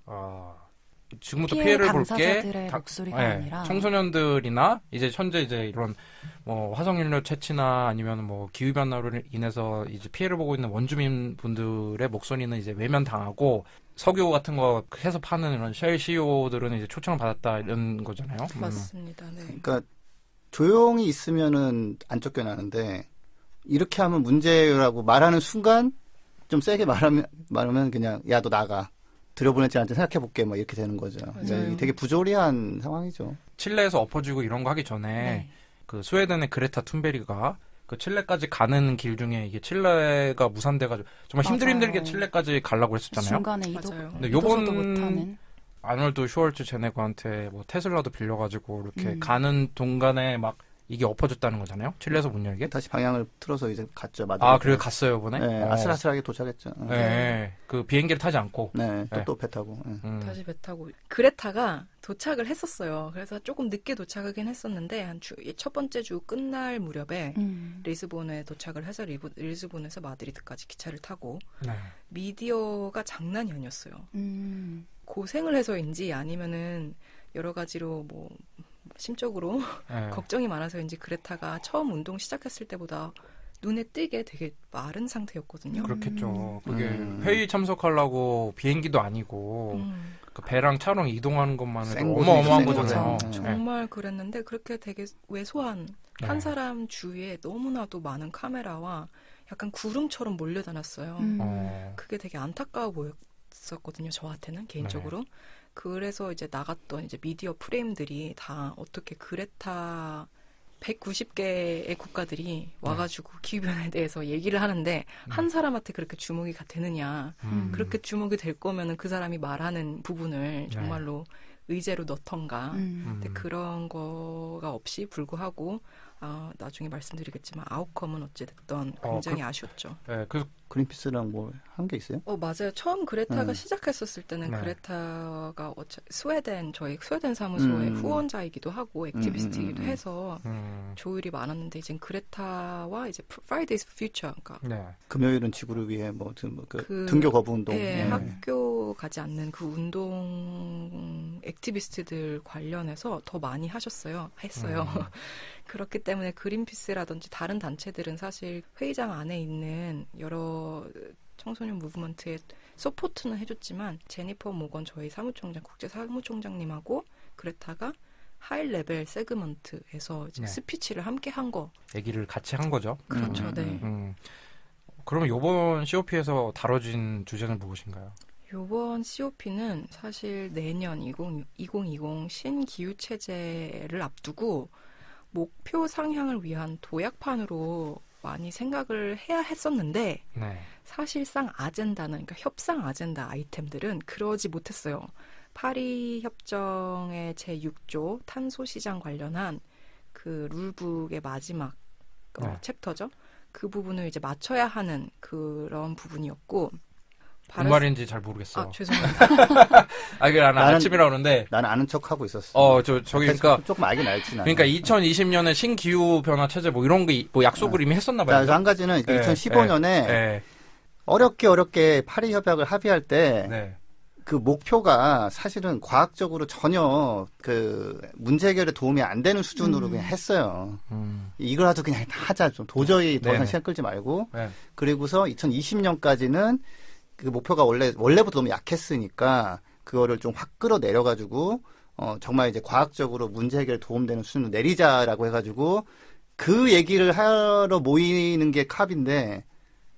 지금부터 피해를 볼게. 목소리가 아니라 청소년들이나 이제 현재 이제 이런 뭐 화석연료 채취나 아니면 뭐 기후 변화로 인해서 이제 피해를 보고 있는 원주민 분들의 목소리는 이제 외면당하고 석유 같은 거 해서 파는 이런 쉘 CEO들은 이제 초청을 받았다 이런 거잖아요. 맞습니다. 네. 그러니까 조용히 있으면은 안 쫓겨나는데 이렇게 하면 문제라고 말하는 순간 좀 세게 말하면 그냥 야 너 나가. 들여보냈지 않을지 생각해볼게, 뭐, 이렇게 되는 거죠. 되게 부조리한 상황이죠. 칠레에서 엎어지고 이런 거 하기 전에, 그 스웨덴의 그레타 툰베리가 그 칠레까지 가는 길 중에 이게 칠레가 무산돼가지고, 정말 힘들게 칠레까지 가려고 했었잖아요. 중간에 근데 요번 아놀드 슈월츠 제네거한테 뭐 테슬라도 빌려가지고 이렇게 가는 동간에 막 이게 엎어졌다는 거잖아요. 칠레에서 문 열게. 다시 방향을 틀어서 이제 갔죠. 그래 갔어요 이번에. 네, 아슬아슬하게 도착했죠. 네, 그 비행기를 타지 않고. 네, 또 배 타고. 다시 배 타고. 그레타가 도착을 했었어요. 그래서 조금 늦게 도착하긴 했었는데 첫 번째 주 끝날 무렵에 리스본에 도착을 해서 리스본에서 마드리드까지 기차를 타고 미디어가 장난이 아니었어요. 고생을 해서인지 아니면은 여러 가지로 뭐. 심적으로 걱정이 많아서인지 그레타가 처음 운동 시작했을 때보다 눈에 띄게 되게 마른 상태였거든요. 그렇겠죠. 그게 회의 참석하려고 비행기도 아니고 그 배랑 차랑 이동하는 것만 해도 어마어마한 거잖아요. 정말 그랬는데 그렇게 되게 왜소한 한 사람 주위에 너무나도 많은 카메라와 약간 구름처럼 몰려다녔어요. 그게 되게 안타까워 보였었거든요. 저한테는 개인적으로. 네. 그래서 이제 나갔던 이제 미디어 프레임들이 다 어떻게 그레타 190개의 국가들이 와가지고 기후변화에 대해서 얘기를 하는데 한 사람한테 그렇게 주목이 되느냐. 그렇게 주목이 될 거면은 그 사람이 말하는 부분을 정말로 의제로 넣던가. 근데 그런 거가 없이 불구하고 나중에 말씀드리겠지만 아웃컴은 어찌됐든 굉장히 아쉬웠죠. 네, 그린피스랑 뭐 한 게 있어요? 맞아요. 처음 그레타가 시작했었을 때는 그레타가 저희 스웨덴 사무소의 후원자이기도 하고 액티비스트이기도 해서 조율이 많았는데 이제 그레타와 이제 Fridays for Future, 그러니까 금요일은 지구를 위해 등교 거부 운동, 학교 가지 않는 그 운동 액티비스트들 관련해서 더 많이 했어요. 그렇기 때문에 그린피스라든지 다른 단체들은 사실 회의장 안에 있는 여러 청소년 무브먼트에 서포트는 해줬지만 제니퍼 모건 저희 국제 사무총장님하고 그레타가 하이 레벨 세그먼트에서 이제 스피치를 함께 한 거. 얘기를 같이 한 거죠. 그렇죠. 네. 그러면 이번 COP에서 다뤄진 주제는 무엇인가요? 이번 COP는 사실 내년 2020 신기후체제를 앞두고 목표 상향을 위한 도약판으로 많이 생각을 해야 했었는데 사실상 그러니까 협상 아젠다 아이템들은 그러지 못했어요. 파리 협정의 제6조 탄소 시장 관련한 그 룰북의 마지막 챕터죠. 그 부분을 이제 맞춰야 하는 그런 부분이었고. 무슨 말인지 잘 모르겠어요. 죄송합니다. 나는 아침이라 그러는데. 나는 아는 척 하고 있었어. 그러니까. 조금 알긴 알지, 나는. 그러니까 2020년에 신기후변화 체제 이런 거 약속을 이미 했었나봐요. 한 가지는 2015년에 어렵게 파리 협약을 합의할 때 그 목표가 사실은 과학적으로 전혀 그 문제 해결에 도움이 안 되는 수준으로 그냥 했어요. 이거라도 그냥 하자. 좀 도저히 더 이상 시간 끌지 말고. 그리고서 2020년까지는 그 목표가 원래부터 너무 약했으니까 그거를 좀 확 끌어내려가지고 정말 이제 과학적으로 문제 해결에 도움되는 수준으로 내리자라고 해가지고 그 얘기를 하러 모이는 게 캅인데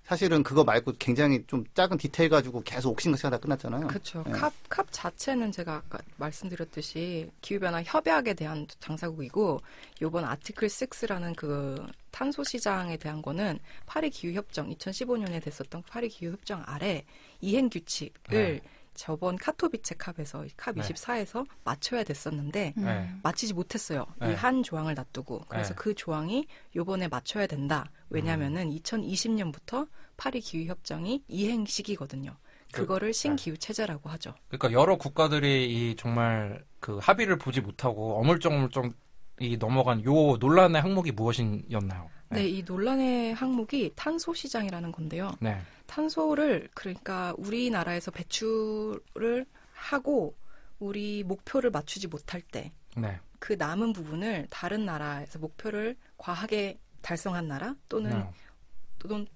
사실은 그거 말고 굉장히 좀 작은 디테일 가지고 계속 옥신각신 하다 끝났잖아요. 그렇죠. 캅 자체는 제가 아까 말씀드렸듯이 기후변화 협약에 대한 장사국이고 이번 아티클 6라는 그 탄소 시장에 대한 거는 파리 기후협정 2015년에 됐었던 파리 기후협정 아래 이행 규칙을 저번 카토비체 캅에서 캅 24에서 맞춰야 됐었는데 맞히지 못했어요. 이 한 조항을 놔두고. 그래서 그 조항이 요번에 맞춰야 된다. 왜냐하면은 2020년부터 파리 기후협정이 이행 시기거든요. 그거를 신기후체제라고 하죠. 그러니까 여러 국가들이 정말 그 합의를 보지 못하고 어물쩡어물쩡 넘어간 요 논란의 항목이 무엇이었나요? 네, 이 논란의 항목이 탄소 시장이라는 건데요. 탄소를 그러니까 우리나라에서 배출을 하고 우리 목표를 맞추지 못할 때 그 남은 부분을 다른 나라에서 목표를 과하게 달성한 나라 또는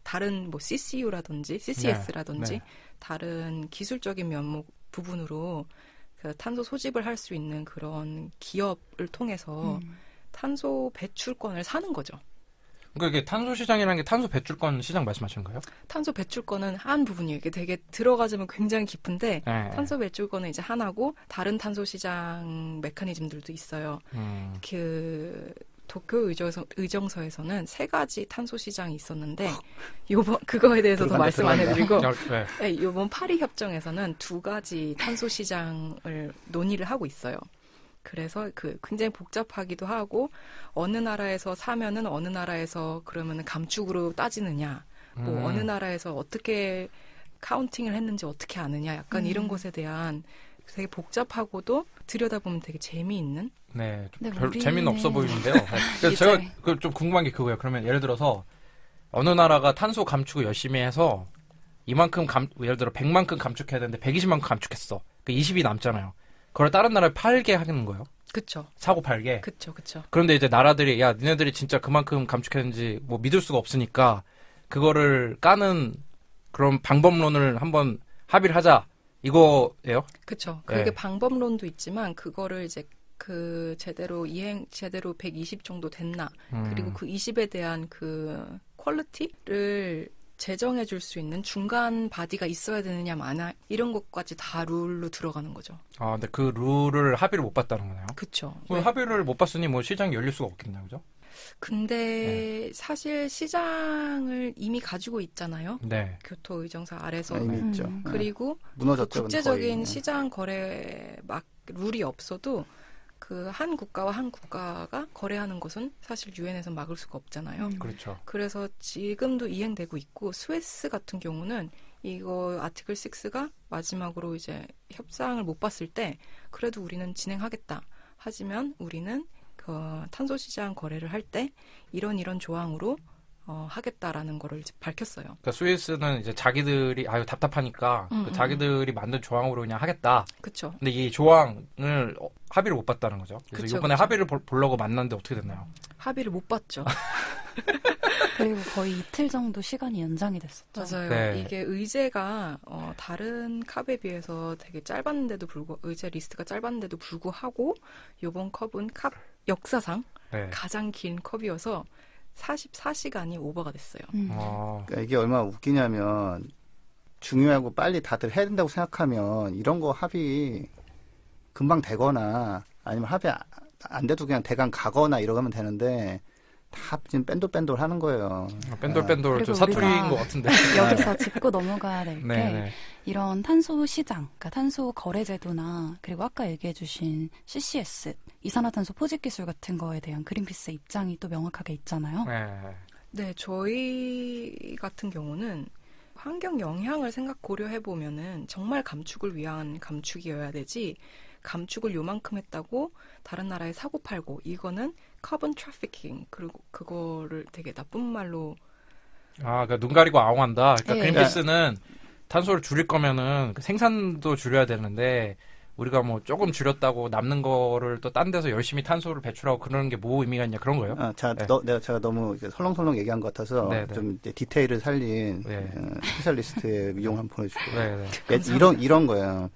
다른 뭐 CCU라든지 CCS라든지 다른 기술적인 면목 부분으로 그 탄소 소집을 할 수 있는 그런 기업을 통해서 탄소 배출권을 사는 거죠. 그러니까 이게 탄소 시장이라는 게 탄소 배출권 시장 말씀하시는 거예요? 탄소 배출권은 한 부분이에요. 이게 되게 들어가자면 굉장히 깊은데 탄소 배출권은 이제 하나고 다른 탄소 시장 메커니즘들도 있어요. 그 도쿄 의정서에서는 3가지 탄소 시장이 있었는데 그거에 대해서 더 말씀 안 해드리고 이번 파리 협정에서는 2가지 탄소 시장을 논의를 하고 있어요. 그래서 굉장히 복잡하기도 하고 어느 나라에서 사면은 어느 나라에서 그러면은 감축으로 따지느냐, 뭐 어느 나라에서 어떻게 카운팅을 했는지 어떻게 아느냐, 약간 이런 것에 대한 되게 복잡하고도 들여다보면 되게 재미있는. 별 재미는 없어 보이는데요. 그래서 제가 좀 궁금한 게 그거예요. 그러면 예를 들어서 어느 나라가 탄소 감축을 열심히 해서 이만큼 예를 들어 100만큼 감축해야 되는데 120만큼 감축했어. 그 20이 남잖아요. 그걸 다른 나라에 팔게 하는 거예요? 그쵸. 사고 팔게? 그쵸. 그런데 이제 나라들이, 니네들이 진짜 그만큼 감축했는지 뭐 믿을 수가 없으니까, 그거를 까는 그런 방법론을 한번 합의를 하자. 이거예요? 그쵸. 그게 방법론도 있지만, 그거를 이제 제대로 120 정도 됐나. 그리고 그 20에 대한 퀄리티를 제정해 줄 수 있는 중간 바디가 있어야 되느냐 마냐 이런 것까지 다 룰로 들어가는 거죠. 아, 근데 그 룰을 합의를 못 봤다는 거네요. 그렇죠. 합의를 못 봤으니 뭐 시장이 열릴 수가 없겠네요, 그죠? 근데 사실 시장을 이미 가지고 있잖아요. 네. 교토의정사 아래서. 이미 있죠. 그리고 무너졌죠, 그 국제적인 거의. 시장 거래 막 룰이 없어도 그 한 국가와 한 국가가 거래하는 것은 사실 유엔에서 막을 수가 없잖아요. 그렇죠. 그래서 지금도 이행되고 있고 스웨스 같은 경우는 이거 아티클 6가 마지막으로 이제 협상을 못 봤을 때 그래도 우리는 진행하겠다. 하지만 우리는 그 탄소 시장 거래를 할 때 이런 조항으로 하겠다라는 거를 이제 밝혔어요. 그러니까 스위스는 이제 자기들이 답답하니까 그 자기들이 만든 조항으로 그냥 하겠다. 그렇죠. 근데 이 조항을 합의를 못 봤다는 거죠. 그래서 그쵸, 이번에 그쵸. 합의를 보려고 만났는데 어떻게 됐나요? 합의를 못 봤죠. 그리고 거의 이틀 정도 시간이 연장이 됐었죠. 맞아요. 네. 이게 의제가 다른 컵에 비해서 되게 짧았는데도 의제 리스트가 짧았는데도 불구하고 이번 컵은 컵 역사상 네. 가장 긴 컵이어서 44시간이 오버가 됐어요. 그러니까 이게 얼마나 웃기냐면 중요하고 빨리 다들 해야 된다고 생각하면 이런 거 합의 금방 되거나 아니면 합의 안 돼도 그냥 대강 가거나 이러면 되는데 다 지금 뺀돌뺀돌 하는 거예요. 뺀돌뺀돌 좀 그리고 사투리인 우리가 것 같은데. 여기서 짚고 넘어가야 될 게 네. 이런 탄소 시장, 그러니까 탄소 거래 제도나 그리고 아까 얘기해 주신 CCS, 이산화탄소 포집 기술 같은 거에 대한 그린피스의 입장이 또 명확하게 있잖아요. 네. 네, 저희 같은 경우는 환경 영향을 고려해 보면은 정말 감축을 위한 감축이어야 되지 감축을 요만큼 했다고 다른 나라에 사고 팔고 이거는 카본 트래피킹 그리고 그거를 되게 나쁜 말로 그러니까 눈 가리고 아웅한다. 그러니까 네. 그린피스는 탄소를 줄일 거면은 그 생산도 줄여야 되는데 우리가 뭐 조금 줄였다고 남는 거를 또 딴 데서 열심히 탄소를 배출하고 그러는 게 뭐 의미가 있냐 그런 거예요? 제가 너무 설렁설렁 얘기한 것 같아서 좀 이제 디테일을 살린 스페셜리스트의 이용 한번 보내주고 이런 거예요.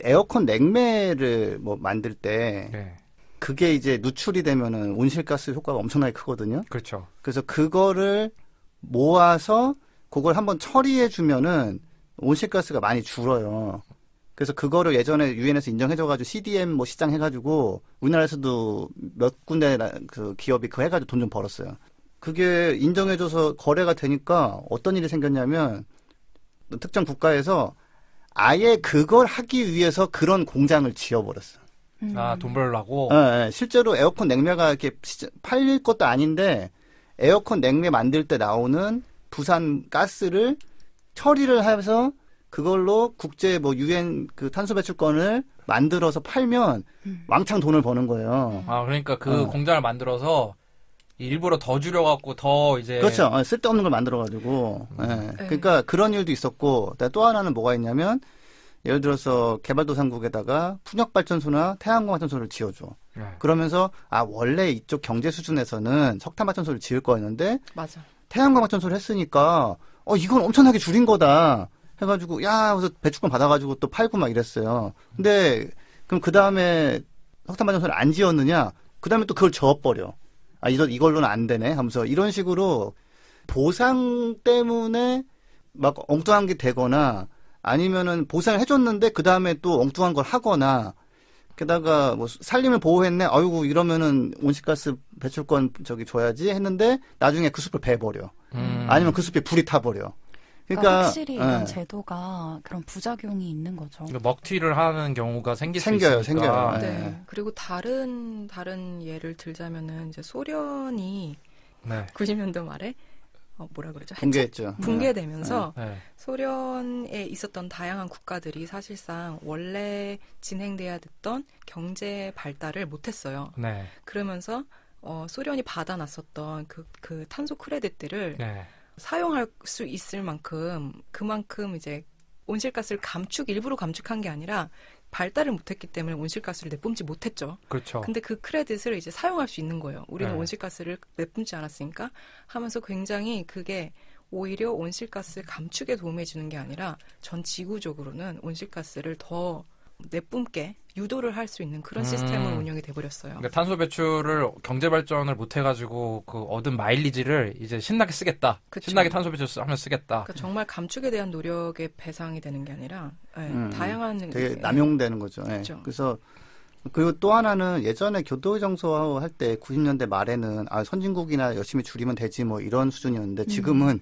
에어컨 냉매를 뭐 만들 때 그게 이제 누출이 되면은 온실가스 효과가 엄청나게 크거든요. 그렇죠. 그래서 그거를 모아서 그걸 한번 처리해 주면은 온실가스가 많이 줄어요. 그래서 그거를 예전에 유엔에서 인정해줘가지고 CDM 뭐 시장 해가지고 우리나라에서도 몇 군데 그 기업이 그거 해가지고 돈 좀 벌었어요. 그게 인정해줘서 거래가 되니까 어떤 일이 생겼냐면 특정 국가에서 아예 그걸 하기 위해서 그런 공장을 지어버렸어. 돈 벌려고? 네, 실제로 에어컨 냉매가 이렇게 팔릴 것도 아닌데 에어컨 냉매 만들 때 나오는 부산 가스를 처리를 해서 그걸로 국제 뭐 유엔 그 탄소 배출권을 만들어서 팔면 왕창 돈을 버는 거예요. 그러니까 그 공장을 만들어서 일부러 더 줄여갖고 더 이제 그렇죠. 쓸데없는 걸 만들어가지고. 그러니까 그런 일도 있었고 또 하나는 뭐가 있냐면 예를 들어서 개발도상국에다가 풍력발전소나 태양광 발전소를 지어줘. 그러면서 원래 이쪽 경제 수준에서는 석탄 발전소를 지을 거였는데 맞아. 태양광 발전소를 했으니까 이건 엄청나게 줄인 거다. 해가지고 그래서 배출권 받아가지고 또 팔고 막 이랬어요. 근데 그럼 그 다음에 석탄 발전소를 안 지었느냐? 그 다음에 또 그걸 저어버려. 이걸로는 안 되네 하면서 이런 식으로 보상 때문에 막 엉뚱한 게 되거나 아니면은 보상을 해줬는데 그 다음에 또 엉뚱한 걸 하거나 게다가 뭐 산림을 보호했네. 아이고 이러면은 온실가스 배출권 줘야지 했는데 나중에 그 숲을 베버려. 아니면 그 숲에 불이 타버려. 그러니까 확실히 이런 제도가 그런 부작용이 있는 거죠. 먹튀를 하는 경우가 생길 수 있으니까. 생겨요. 네. 그리고 다른 예를 들자면은 이제 소련이 90년도 말에 뭐라 그러죠? 붕괴했죠. 붕괴되면서 소련에 있었던 다양한 국가들이 사실상 원래 진행돼야 됐던 경제 발달을 못했어요. 그러면서 소련이 받아놨었던 그 탄소 크레딧들을 사용할 수 있을 만큼 그만큼 이제 온실가스를 일부러 감축한 게 아니라 발달을 못했기 때문에 온실가스를 내뿜지 못했죠. 그렇죠. 근데 그 크레딧을 이제 사용할 수 있는 거예요. 우리는 온실가스를 내뿜지 않았으니까 하면서 굉장히 그게 오히려 온실가스 감축에 도움해 주는 게 아니라 전 지구적으로는 온실가스를 더 내뿜게 유도를 할 수 있는 그런 시스템으로 운영이 돼버렸어요. 그러니까 탄소 배출을 경제 발전을 못 해가지고 그 얻은 마일리지를 이제 신나게 쓰겠다. 그쵸. 신나게 탄소 배출하면 쓰겠다. 그러니까 정말 감축에 대한 노력의 배상이 되는 게 아니라 다양한 되게 남용되는 거죠. 그렇죠. 그래서 그리고 또 하나는 예전에 교도정서 할 때 90년대 말에는 선진국이나 열심히 줄이면 되지 뭐 이런 수준이었는데 지금은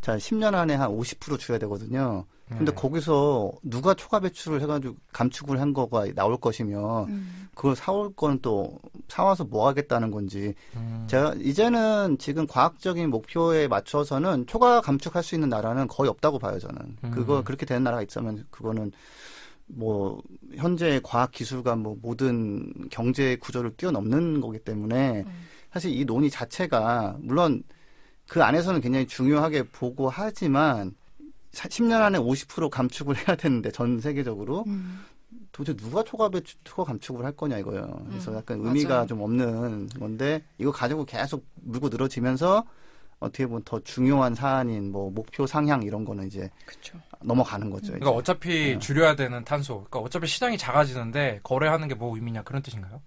자 10년 안에 한 50% 줄여야 되거든요. 근데 거기서 누가 초과 배출을 해가지고 감축을 한 거가 나올 것이면 그걸 사올 건 또 사와서 뭐 하겠다는 건지 제가 이제는 지금 과학적인 목표에 맞춰서는 초과 감축할 수 있는 나라는 거의 없다고 봐요 저는. 그거 그렇게 되는 나라가 있다면 그거는 뭐 현재 과학 기술과 뭐 모든 경제 구조를 뛰어넘는 거기 때문에 사실 이 논의 자체가 물론 그 안에서는 굉장히 중요하게 보고 하지만 10년 안에 50% 감축을 해야 되는데 전 세계적으로 도대체 누가 초과 감축을 할 거냐 이거예요. 그래서 약간 의미가 맞아요. 좀 없는 건데 이거 가지고 계속 물고 늘어지면서 어떻게 보면 더 중요한 사안인 뭐 목표 상향 이런 거는 이제 그쵸. 넘어가는 거죠. 그러니까 어차피 줄여야 되는 탄소. 그러니까 어차피 시장이 작아지는데 거래하는 게 뭐 의미냐 그런 뜻인가요?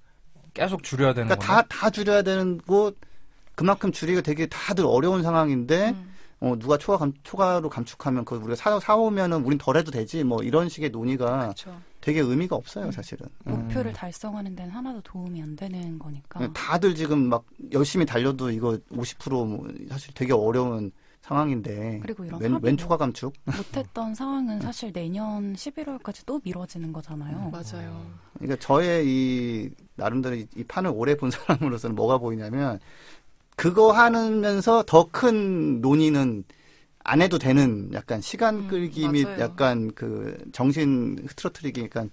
계속 줄여야 되는 그러니까 다 줄여야 되는 곳 그만큼 줄이기가 되게 다들 어려운 상황인데 누가 초과로 감축하면 그걸 우리가 사오면은 우린 덜 해도 되지 뭐 이런 식의 논의가 그쵸. 되게 의미가 없어요 사실은. 목표를 달성하는 데는 하나도 도움이 안 되는 거니까. 다들 지금 막 열심히 달려도 이거 50% 사실 되게 어려운 상황인데 그리고 이런 웬 초과 감축? 못했던 상황은 사실 내년 11월까지 또 미뤄지는 거잖아요. 맞아요. 그러니까 저의 이 나름대로 이 판을 오래 본 사람으로서는 뭐가 보이냐면 그거 하면서 더 큰 논의는 안 해도 되는 약간 시간 끌기 및 맞아요. 약간 그 정신 흐트러뜨리기, 약간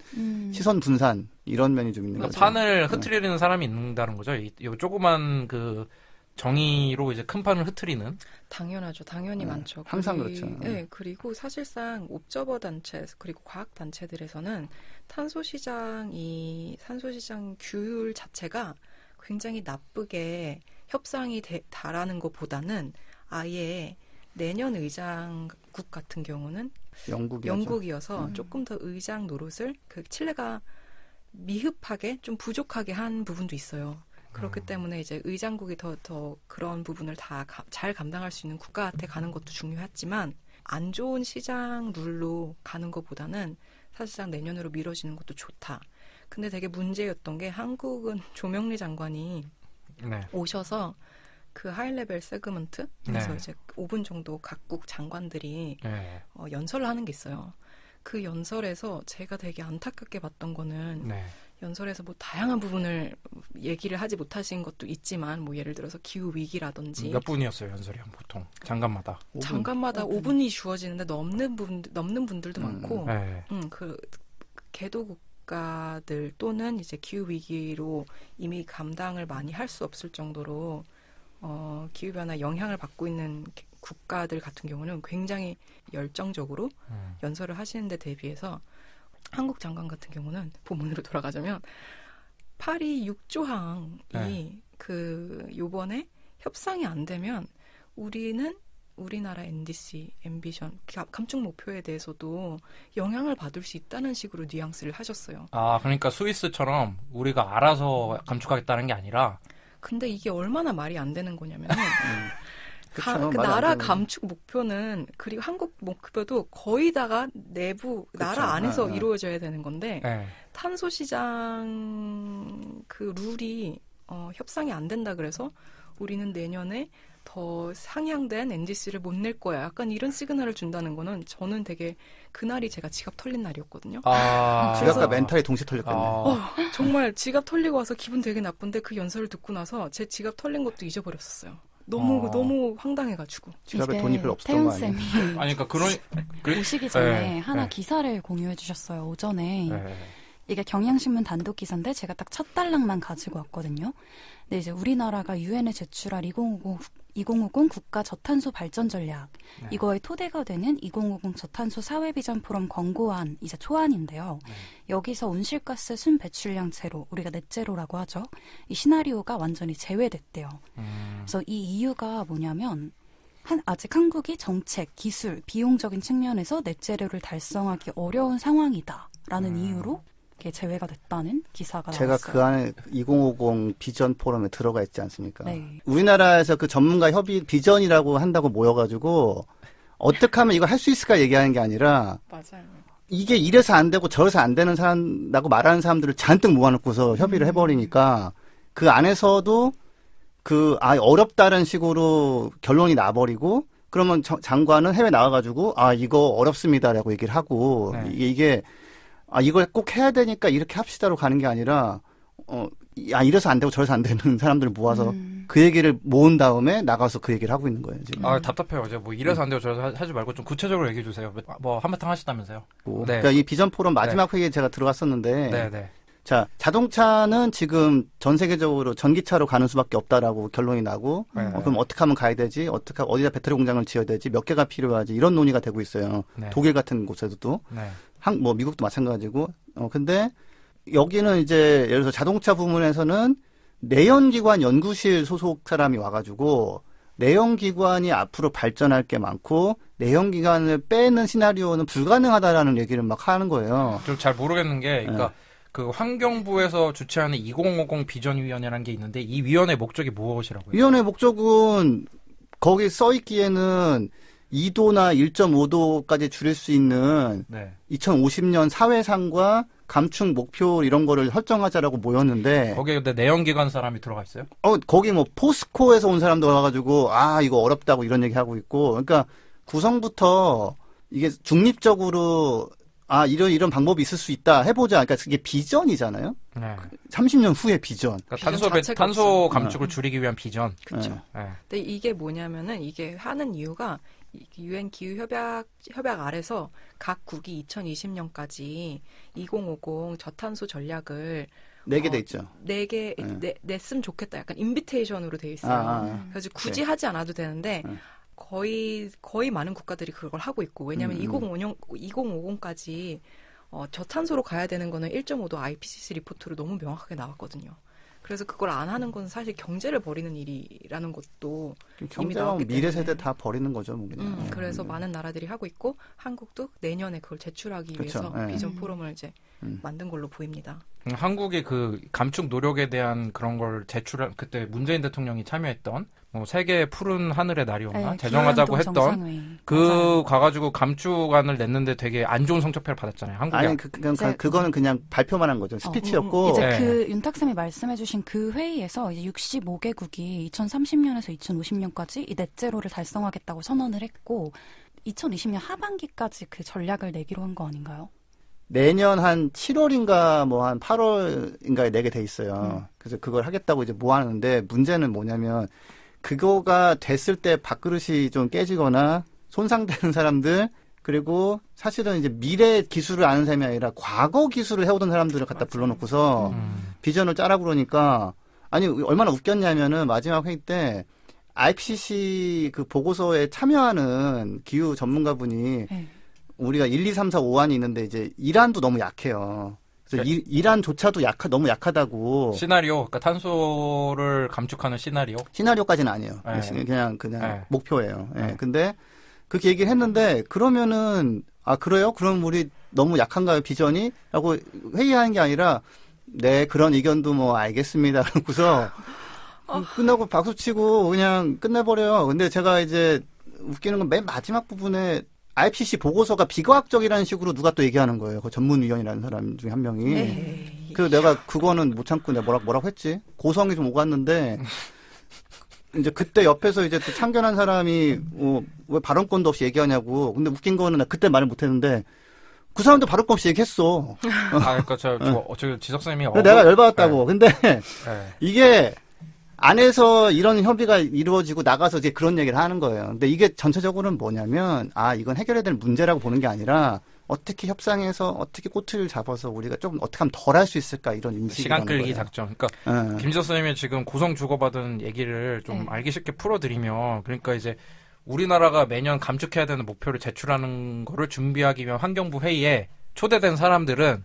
시선 분산 이런 면이 좀 있는 거죠. 판을 흐트리는 사람이 있는다는 거죠. 이 조그만 그 정의로 이제 큰 판을 흐트리는. 당연하죠. 당연히 많죠. 항상 그렇죠. 네, 그리고 사실상 옵저버 단체 그리고 과학 단체들에서는 탄소 시장 규율 자체가 굉장히 나쁘게 협상이 다라는 것보다는 아예 내년 의장국 같은 경우는 영국이어서 조금 더 의장 노릇을 칠레가 미흡하게 좀 부족하게 한 부분도 있어요. 그렇기 때문에 이제 의장국이 더 그런 부분을 다 잘 감당할 수 있는 국가한테 가는 것도 중요하지만 안 좋은 시장 룰로 가는 것보다는 사실상 내년으로 미뤄지는 것도 좋다. 근데 되게 문제였던 게 한국은 조명리 장관이 오셔서 그 하이레벨 세그먼트 그래서 이제 5분 정도 각국 장관들이 연설을 하는 게 있어요. 그 연설에서 제가 되게 안타깝게 봤던 거는 연설에서 뭐 다양한 부분을 얘기를 하지 못하신 것도 있지만 뭐 예를 들어서 기후 위기라든지 몇 분이었어요 연설이 보통 장관마다 5분이 주어지는데 넘는 분들도 많고 그 개도국가들 또는 이제 기후 위기로 이미 감당을 많이 할 수 없을 정도로 기후 변화 영향을 받고 있는 국가들 같은 경우는 굉장히 열정적으로 연설을 하시는 데 대비해서 한국 장관 같은 경우는 본문으로 돌아가자면 파리 6조항이 요번에 협상이 안 되면 우리나라 NDC, 앰비션, 감축 목표에 대해서도 영향을 받을 수 있다는 식으로 뉘앙스를 하셨어요. 아, 그러니까 스위스처럼 우리가 알아서 감축하겠다는 게 아니라 근데 이게 얼마나 말이 안 되는 거냐면은 그쵸, 그 나라 감축 목표는 그리고 한국 목표도 거의 다가 내부 나라 안에서 이루어져야 되는 건데 탄소 시장 그 룰이 협상이 안 된다 그래서 우리는 내년에 더 상향된 NDC를 못 낼 거야. 약간 이런 시그널을 준다는 거는 저는 되게 그날이 제가 지갑 털린 날이었거든요. 지갑과 멘탈이 동시에 털렸겠네. 정말 지갑 털리고 와서 기분 되게 나쁜데 그 연설을 듣고 나서 제 지갑 털린 것도 잊어버렸었어요. 너무 황당해가지고. 지갑에 돈이 별로 없었던 거 아니에요? 아니, 그러니까 오시기 전에 하나 기사를 공유해 주셨어요. 오전에. 이게 경향신문 단독 기사인데 제가 딱 첫 달락만 가지고 왔거든요. 근데 이제 우리나라가 유엔에 제출할 2050 국가 저탄소 발전 전략 이거의 토대가 되는 2050 저탄소 사회 비전 포럼 권고안 이제 초안인데요. 여기서 온실가스 순 배출량 제로 우리가 넷제로라고 하죠. 이 시나리오가 완전히 제외됐대요. 그래서 이 이유가 뭐냐면 아직 한국이 정책, 기술, 비용적인 측면에서 넷제로를 달성하기 어려운 상황이다라는 이유로 게 제외가 됐다는 기사가 제가 나왔어요. 그 안에 2050 비전 포럼에 들어가 있지 않습니까? 네. 우리나라에서 그 전문가 협의 비전이라고 한다고 모여가지고 어떻게 하면 이거 할 수 있을까 얘기하는 게 아니라 맞아요. 이게 이래서 안 되고 저래서 안 되는 사람라고 말하는 사람들을 잔뜩 모아놓고서 협의를 해버리니까 그 안에서도 어렵다는 식으로 결론이 나버리고 그러면 장관은 해외 나와가지고 이거 어렵습니다라고 얘기를 하고 네. 이게 이걸 꼭 해야 되니까 이렇게 합시다로 가는 게 아니라 이래서 안 되고 저래서 안 되는 사람들을 모아서 그 얘기를 모은 다음에 나가서 그 얘기를 하고 있는 거예요 지금. 답답해요. 이제 뭐 이래서 안 되고 저래서 하지 말고 좀 구체적으로 얘기해 주세요. 뭐 한바탕 하시다면서요. 네. 그러니까 이 비전 포럼 마지막 회의에 제가 들어갔었는데. 네. 자, 자동차는 지금 전 세계적으로 전기차로 가는 수밖에 없다라고 결론이 나고, 그럼 어떻게 하면 가야 되지? 어디다 배터리 공장을 지어야 되지? 몇 개가 필요하지? 이런 논의가 되고 있어요. 네. 독일 같은 곳에서도. 네. 미국도 마찬가지고. 근데 여기는 이제 예를 들어서 자동차 부문에서는 내연기관 연구실 소속 사람이 와가지고 내연기관이 앞으로 발전할 게 많고 내연기관을 빼는 시나리오는 불가능하다라는 얘기를 막 하는 거예요. 좀 잘 모르겠는 게, 그러니까 그 환경부에서 주최하는 2050 비전위원회라는 게 있는데 이 위원회 목적이 무엇이라고요? 위원회 목적은 거기 써 있기에는 2도나 1.5도까지 줄일 수 있는 2050년 사회상과 감축 목표 이런 거를 설정하자라고 모였는데 거기에 근데 내연기관 사람이 들어가 있어요? 거기 뭐 포스코에서 온 사람도 와가지고 이거 어렵다고 이런 얘기 하고 있고 그러니까 구성부터 이게 중립적으로 이런 방법이 있을 수 있다 해보자. 그러니까 그게 비전이잖아요. 네. 30년 후의 비전. 그러니까 탄소 감축을 줄이기 위한 비전. 그렇죠. 근데 이게 뭐냐면은 이게 하는 이유가 유엔 기후 협약 아래서 각 국이 2020년까지 2050 저탄소 전략을 4개 돼 있죠. 4개 냈으면 좋겠다. 약간 인비테이션으로 돼 있어요. 그래서 굳이 하지 않아도 되는데 거의 많은 국가들이 그걸 하고 있고 왜냐하면 2050까지 저탄소로 가야 되는 거는 1.5도 IPCC 리포트로 너무 명확하게 나왔거든요. 그래서 그걸 안 하는 건 사실 경제를 버리는 일이라는 것도 이미 나왔기 때문에 미래 세대 다 버리는 거죠. 뭐 그냥. 그래서 많은 나라들이 하고 있고 한국도 내년에 그걸 제출하기 위해서 비전 포럼을 이제 만든 걸로 보입니다. 한국의 그 감축 노력에 대한 그런 걸 그때 문재인 대통령이 참여했던 뭐 세계 푸른 하늘의 날이었나 제정하자고 했던 정상회의. 가가지고 감축안을 냈는데 되게 안 좋은 성적표를 받았잖아요. 한국이. 아니 그거는 그냥 발표만 한 거죠. 스피치였고. 이제 그 윤탁쌤이 말씀해주신 그 회의에서 이제 65개국이 2030년에서 2050년까지 이 넷제로를 달성하겠다고 선언을 했고 2020년 하반기까지 그 전략을 내기로 한 거 아닌가요? 내년 한 7월인가 뭐 한 8월인가에 내게 돼 있어요. 그래서 그걸 하겠다고 이제 모았는데 문제는 뭐냐면 그거가 됐을 때 밥그릇이 좀 깨지거나 손상되는 사람들 그리고 사실은 이제 미래 기술을 아는 사람이 아니라 과거 기술을 해오던 사람들을 갖다 불러놓고서 비전을 짜라고 그러니까 아니 얼마나 웃겼냐면은 마지막 회의 때 IPCC 그 보고서에 참여하는 기후 전문가분이 우리가 1, 2, 3, 4, 5안이 있는데 이제 이란도 너무 약해요. 그래서 이란조차도 너무 약하다고. 시나리오, 그러니까 탄소를 감축하는 시나리오? 시나리오까지는 아니에요. 그냥 목표예요. 근데 그렇게 얘기를 했는데 그러면은 그래요? 그럼 우리 너무 약한가요 비전이? 라고 회의하는 게 아니라 네 그런 의견도 뭐 알겠습니다. 그러고서 끝나고 박수치고 그냥 끝내버려요. 근데 제가 이제 웃기는 건 맨 마지막 부분에 IPCC 보고서가 비과학적이라는 식으로 누가 또 얘기하는 거예요. 그 전문위원이라는 사람 중에 한 명이. 그래서 내가 그거는 못 참고 내가 뭐라고 했지? 고성이 좀 오갔는데 이제 그때 옆에서 이제 또 참견한 사람이 왜 발언권도 없이 얘기하냐고. 근데 웃긴 거는 나 그때 말을 못 했는데 그 사람도 발언권 없이 얘기했어. 그러니까 저 지석선생님이 내가 열받았다고. 근데 이게 안에서 이런 협의가 이루어지고 나가서 이제 그런 얘기를 하는 거예요. 근데 이게 전체적으로는 뭐냐면, 이건 해결해야 될 문제라고 보는 게 아니라, 어떻게 협상해서 어떻게 꼬투리를 잡아서 우리가 좀 어떻게 하면 덜 할 수 있을까 이런 인식이 시간 끌기 작전. 그러니까 김지석 선생님이 지금 고성 주고받은 얘기를 좀 알기 쉽게 풀어드리면, 그러니까 이제 우리나라가 매년 감축해야 되는 목표를 제출하는 거를 준비하기 위한 환경부 회의에 초대된 사람들은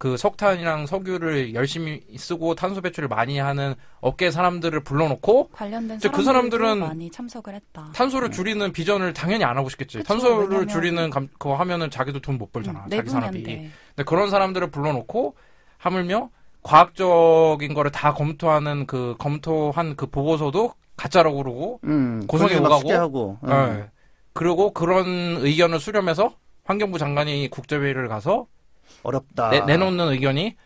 그 석탄이랑 석유를 열심히 쓰고 탄소 배출을 많이 하는 업계 사람들을 불러놓고 관련된 그 사람들은 많이 참석을 했다. 탄소를 줄이는 비전을 당연히 안 하고 싶겠지. 그쵸, 탄소를 줄이는 그거 하면은 자기도 돈 못 벌잖아. 자기 산업이. 근데 그런 사람들을 불러놓고 하물며 과학적인 거를 다 검토한 그 보고서도 가짜라고 그러고 고성에 오가고 네. 그리고 그런 의견을 수렴해서 환경부 장관이 국제회의를 가서 어렵다 내놓는 의견이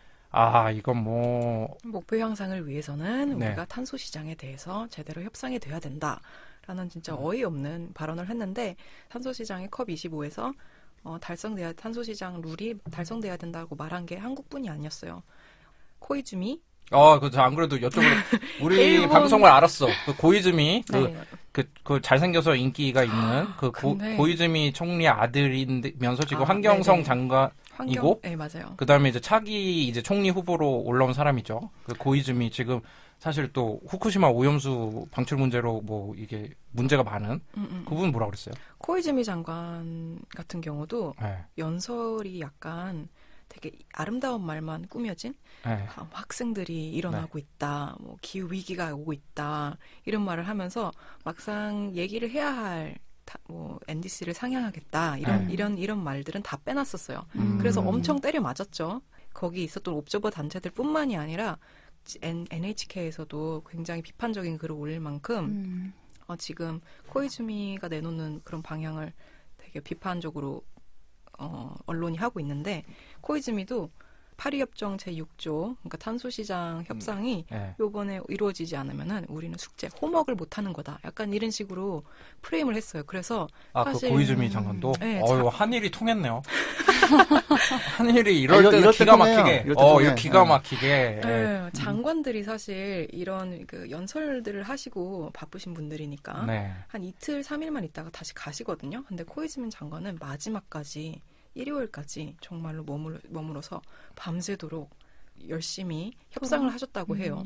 이건 뭐 목표 향상을 위해서는 네. 우리가 탄소 시장에 대해서 제대로 협상이 돼야 된다라는 진짜 어이없는 발언을 했는데 탄소 시장의 컵25에서 탄소 시장 룰이 달성돼야 된다고 말한 게 한국뿐이 아니었어요. 코이즈미 그죠. 안 그래도 우리 일본... 방송을 알았어. 그 고이즈미, 네. 그 잘생겨서 인기가 있는 고이즈미 총리 아들이면서 지금 환경성 장관이고, 네, 맞아요. 그 다음에 이제 차기 총리 후보로 올라온 사람이죠. 그 고이즈미 지금 사실 또 후쿠시마 오염수 방출 문제로 뭐 이게 문제가 많은 그분 뭐라 그랬어요? 코이즈미 장관 같은 경우도 네. 연설이 약간 되게 아름다운 말만 꾸며진 네. 학생들이 일어나고 있다, 뭐 기후 위기가 오고 있다 이런 말을 하면서 막상 얘기를 해야 할 뭐 NDC를 상향하겠다 이런 말들은 다 빼놨었어요. 그래서 엄청 때려 맞았죠. 거기 있었던 옵저버 단체들뿐만이 아니라 NHK에서도 굉장히 비판적인 글을 올릴 만큼 지금 코이즈미가 내놓는 그런 방향을 되게 비판적으로 언론이 하고 있는데 코이즈미도 파리협정 제6조 그러니까 탄소시장 협상이 이번에 이루어지지 않으면은 우리는 숙제 홈워크를 못하는 거다. 약간 이런 식으로 프레임을 했어요. 그래서 사실 그 고이즈미 장관도 한일이 통했네요. 한일이 이럴 때는 기가 막히게 이거 기가 막히게 장관들이 사실 이런 그 연설들을 하시고 바쁘신 분들이니까 한 이틀 3일만 있다가 다시 가시거든요. 근데 코이즈미 장관은 마지막까지 일요일까지 정말로 머물러서 밤새도록 열심히 협상을 하셨다고 해요.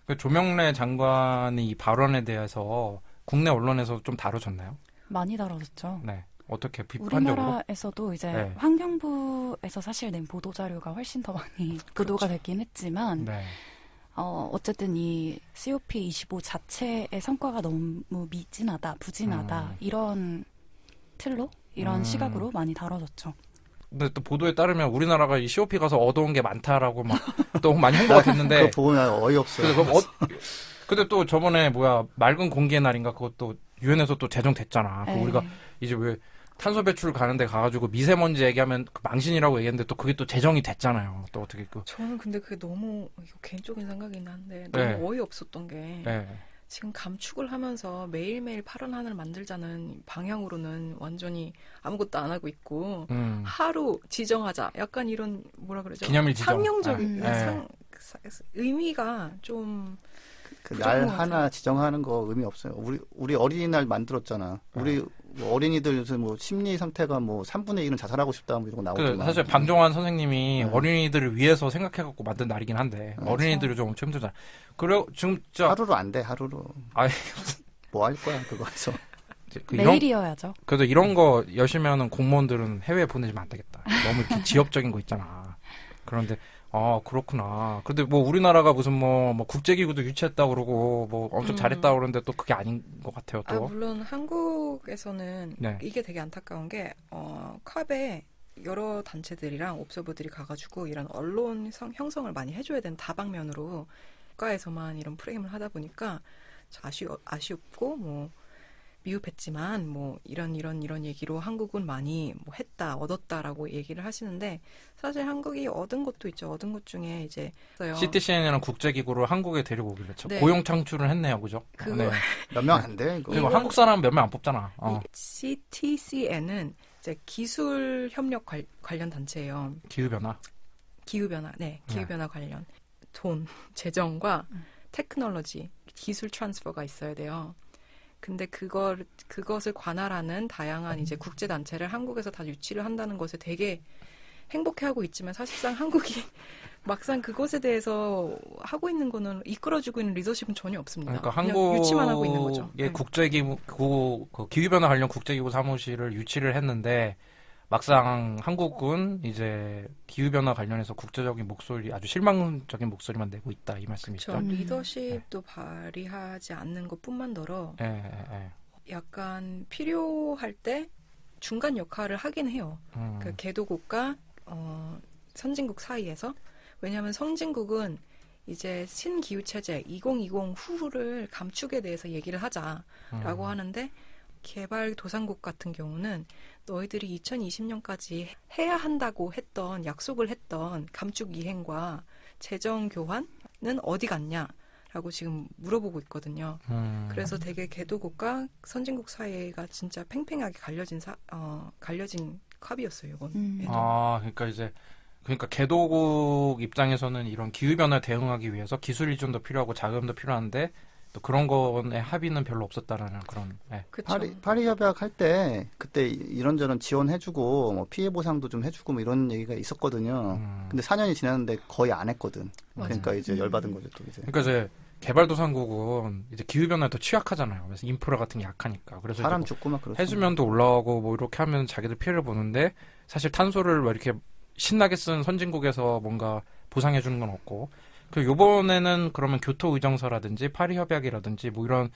그 조명래 장관이 이 발언에 대해서 국내 언론에서 좀 다뤄졌나요? 많이 다뤄졌죠. 네. 어떻게 비판적으로? 우리나라에서도 이제 환경부에서 사실 낸 보도자료가 훨씬 더 많이 보도가 됐긴 했지만 어쨌든 이 COP25 자체의 성과가 너무 미진하다, 부진하다 이런 틀로 이런 시각으로 많이 다뤄졌죠. 근데 또 보도에 따르면 우리나라가 이 COP 가서 얻어온 게 많다라고 막 또 많이 홍보가 됐는데 그거 보면 어이없어요. 근데 또 저번에 맑은 공기의 날인가 그것도 유엔에서 또 제정됐잖아. 우리가 이제 왜 탄소 배출 가는데 가가지고 미세먼지 얘기하면 망신이라고 얘기했는데 또 그게 또 제정이 됐잖아요. 또 어떻게 저는 근데 그게 너무 개인적인 생각이긴 한데 너무 어이없었던 게 지금 감축을 하면서 매일매일 파란 하늘 만들자는 방향으로는 완전히 아무것도 안 하고 있고 하루 지정하자. 약간 이런 뭐라 그러죠? 기념일 지정. 상용적인 의미가 좀 그 날 하나 지정하는 거 의미 없어요. 우리 어린이날 만들었잖아. 우리 어린이들 요새 뭐 심리 상태가 뭐 3분의 1은 자살하고 싶다 뭐 이런 거 나오지만 사실 반종환 선생님이 어린이들을 위해서 생각해갖고 만든 날이긴 한데 어린이들이 좀 엄청 힘들잖아. 그래 지금 진짜 하루로 안 돼. 하루로. 뭐 할 거야 그거에서. 매일이어야죠. 그래도 이런 거 열심히 하는 공무원들은 해외에 보내지면 안 되겠다. 너무 이렇게 지역적인 거 있잖아. 그런데 그렇구나. 근데 뭐 우리나라가 무슨 뭐 국제기구도 유치했다 그러고 뭐 엄청 잘했다 그러는데 또 그게 아닌 것 같아요. 또. 물론 한국에서는 이게 되게 안타까운 게 컵에 여러 단체들이랑 옵서버들이 가가지고 이런 언론 형성을 많이 해줘야 되는 다방면으로 국가에서만 이런 프레임을 하다 보니까 아쉽고 뭐 미흡했지만 뭐 이런 얘기로 한국은 많이 뭐 했다 얻었다라고 얘기를 하시는데 사실 한국이 얻은 것도 있죠. 얻은 것 중에 이제 CTCN이라는 국제기구를 한국에 데리고 오기로 했죠. 고용 창출을 했네요, 그죠? 몇 명 안 돼. 그리고 한국 사람 몇 명 안 뽑잖아. CTCN은 이제 기술 협력 관련 단체예요. 기후변화, 기후변화 관련 돈, 재정과 테크놀로지, 기술 트랜스퍼가 있어야 돼요. 근데 그것을 관할하는 다양한 이제 국제 단체를 한국에서 다 유치를 한다는 것에 되게 행복해하고 있지만 사실상 한국이 막상 그것에 대해서 하고 있는 거는 이끌어주고 있는 리더십은 전혀 없습니다. 그러니까 한국의 유치만 하고 있는 거죠. 국제기구 기후변화 관련 국제기구 사무실을 유치를 했는데 막상 한국은 이제 기후변화 관련해서 국제적인 목소리, 아주 실망적인 목소리만 내고 있다, 이 말씀이시죠? 그렇죠. 리더십도 발휘하지 않는 것뿐만더러 약간 필요할 때 중간 역할을 하긴 해요. 그 개도국과 선진국 사이에서. 왜냐하면 선진국은 이제 신기후체제 2020 후를 감축에 대해서 얘기를 하자라고 하는데, 개발도상국 같은 경우는 너희들이 2020년까지 해야 한다고 했던, 약속을 했던 감축 이행과 재정 교환은 어디 갔냐라고 지금 물어보고 있거든요. 그래서 되게 개도국과 선진국 사이가 진짜 팽팽하게 갈려진 컵이었어요, 이건. 그러니까 개도국 입장에서는 이런 기후변화에 대응하기 위해서 기술 이전도 필요하고 자금도 필요한데, 또 그런 거에 합의는 별로 없었다라는 그런. 파리 협약 할 때 그때 이런저런 지원해주고 뭐 피해 보상도 좀 해주고 뭐 이런 얘기가 있었거든요. 근데 4년이 지났는데 거의 안 했거든. 그러니까 이제 열받은 거죠, 또 이제. 그러니까 이제 개발도상국은 이제 기후변화에 더 취약하잖아요. 그래서 인프라 같은 게 약하니까. 그래서 사람 죽고 막 그렇죠. 해수면도 올라가고 뭐 이렇게 하면 자기들 피해를 보는데, 사실 탄소를 왜 이렇게 신나게 쓴 선진국에서 뭔가 보상해 주는 건 없고, 그 요번에는 그러면 교토 의정서라든지 파리 협약이라든지 뭐 이런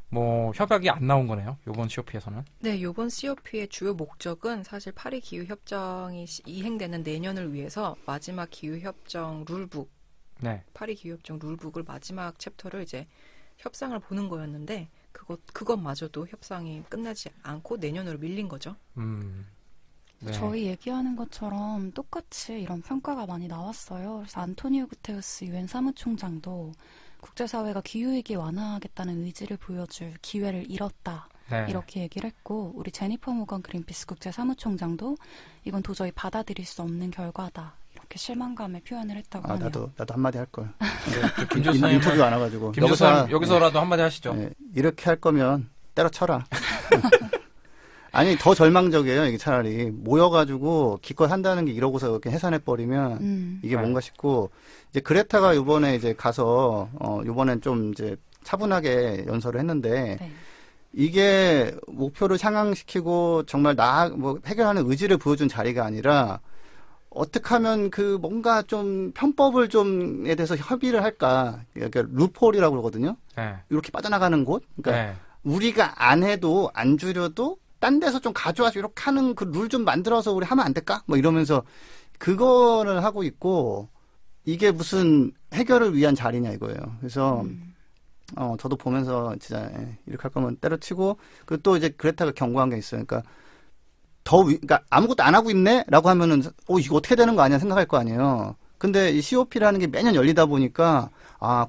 뭐 협약이 안 나온 거네요, 요번 COP에서는. 네, 요번 COP의 주요 목적은 사실 파리 기후 협정이 이행되는 내년을 위해서 마지막 기후 협정 룰북, 파리 기후 협정 룰북을 마지막 챕터를 이제 협상을 보는 거였는데, 그것마저도 협상이 끝나지 않고 내년으로 밀린 거죠. 저희 얘기하는 것처럼 똑같이 이런 평가가 많이 나왔어요. 그래서 안토니오 구테우스 유엔 사무총장도 국제사회가 기후위기 완화하겠다는 의지를 보여줄 기회를 잃었다. 이렇게 얘기를 했고, 우리 제니퍼 모건 그린피스 국제사무총장도 이건 도저히 받아들일 수 없는 결과다. 이렇게 실망감을 표현을 했다고 하네요. 나도 한마디 할 걸. 인터뷰 안 와가지고. 김 교수님 여기서라도 한마디 하시죠. 네, 이렇게 할 거면 때려쳐라. 아니, 더 절망적이에요, 이게 차라리. 모여가지고 기껏 한다는 게 이러고서 이렇게 해산해버리면 이게 뭔가 싶고, 이제 그레타가 요번에 이제 가서, 요번엔 좀 이제 차분하게 연설을 했는데, 이게 목표를 상향시키고 정말 해결하는 의지를 보여준 자리가 아니라, 어떻게 하면 뭔가 좀 편법을 좀에 대해서 협의를 할까. 그러니까 루폴이라고 그러거든요. 이렇게 빠져나가는 곳. 그러니까 우리가 안 해도, 안 줄여도, 딴 데서 좀 가져와서 이렇게 하는 그 룰 좀 만들어서 우리 하면 안 될까? 뭐 이러면서 그거를 하고 있고, 이게 무슨 해결을 위한 자리냐 이거예요. 그래서 저도 보면서 진짜 이렇게 할 거면 때려치고, 그리고 또 이제 그레타가 경고한 게 있어요. 그러니까 그러니까 아무것도 안 하고 있네라고 하면은 이거 어떻게 되는 거 아니야 생각할 거 아니에요. 근데 이 COP라는 게 매년 열리다 보니까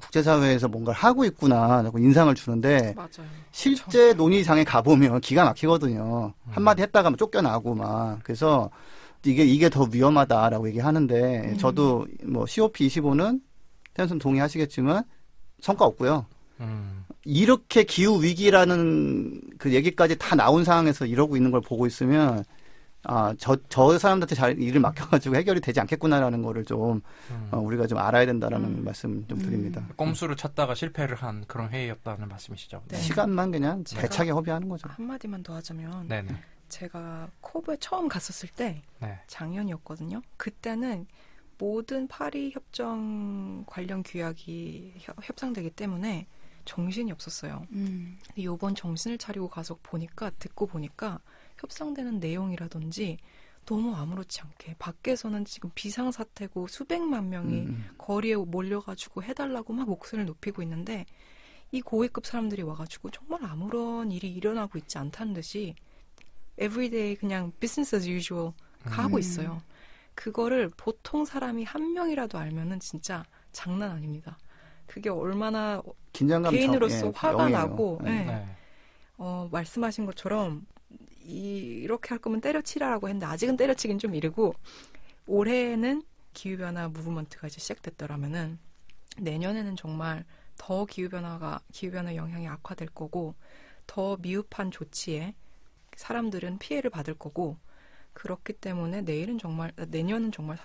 국제사회에서 뭔가를 하고 있구나 라고 인상을 주는데, 맞아요. 실제 논의장에 가보면 기가 막히거든요. 한마디 했다가 쫓겨나고 막. 그래서 이게 더 위험하다라고 얘기하는데, 저도 뭐 COP25는 태연선 동의하시겠지만 성과 없고요. 이렇게 기후 위기라는 그 얘기까지 다 나온 상황에서 이러고 있는 걸 보고 있으면, 저 사람들한테 일을 맡겨가지고 해결이 되지 않겠구나라는 거를 좀, 우리가 좀 알아야 된다라는 말씀 좀 드립니다. 꼼수를 찾다가 실패를 한 그런 회의였다는 말씀이시죠. 네. 시간만 그냥 대차게 허비하는 거죠. 한마디만 더 하자면, 네네. 제가 코브에 처음 갔었을 때, 작년이었거든요. 그때는 모든 파리 협정 관련 규약이 협상되기 때문에 정신이 없었어요. 근데 이번 정신을 차리고 가서 듣고 보니까 협상되는 내용이라든지 너무 아무렇지 않게, 밖에서는 지금 비상사태고 수백만 명이 거리에 몰려가지고 해달라고 막 목소리를 높이고 있는데, 이 고위급 사람들이 와가지고 정말 아무런 일이 일어나고 있지 않다는 듯이 everyday 그냥 business as usual 하고 있어요. 그거를 보통 사람이 한 명이라도 알면은 진짜 장난 아닙니다. 그게 얼마나 개인으로서 화가 영이에요. 나고, 말씀하신 것처럼 이렇게 할 거면 때려치라라고 했는데, 아직은 때려치긴 좀 이르고, 올해는 기후변화 무브먼트가 이제 시작됐더라면은 내년에는 정말 더 기후변화 영향이 악화될 거고, 더 미흡한 조치에 사람들은 피해를 받을 거고, 그렇기 때문에 내년은 정말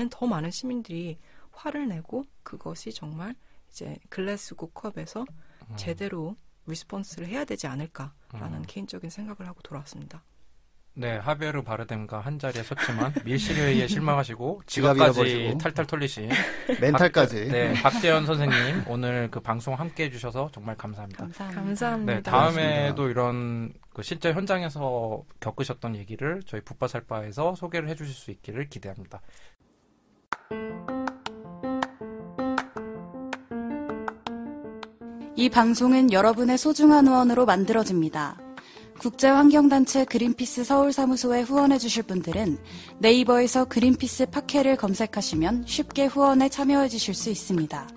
더 많은 시민들이 화를 내고, 그것이 정말 이제 글래스고 컵에서 제대로 리스폰스를 해야 되지 않을까라는 개인적인 생각을 하고 돌아왔습니다. 네, 하베르 바르뎀과 한 자리에 섰지만 밀실회의에 실망하시고 지갑 지갑까지 잃어버리고. 탈탈 털리신 멘탈까지. 네, 박재현 선생님 오늘 그 방송 함께 해주셔서 정말 감사합니다. 감사합니다. 네, 다음에도 이런 그 실제 현장에서 겪으셨던 얘기를 저희 붓바살바에서 소개를 해주실 수 있기를 기대합니다. 이 방송은 여러분의 소중한 후원으로 만들어집니다. 국제환경단체 그린피스 서울사무소에 후원해주실 분들은 네이버에서 그린피스 팟캐를 검색하시면 쉽게 후원에 참여해주실 수 있습니다.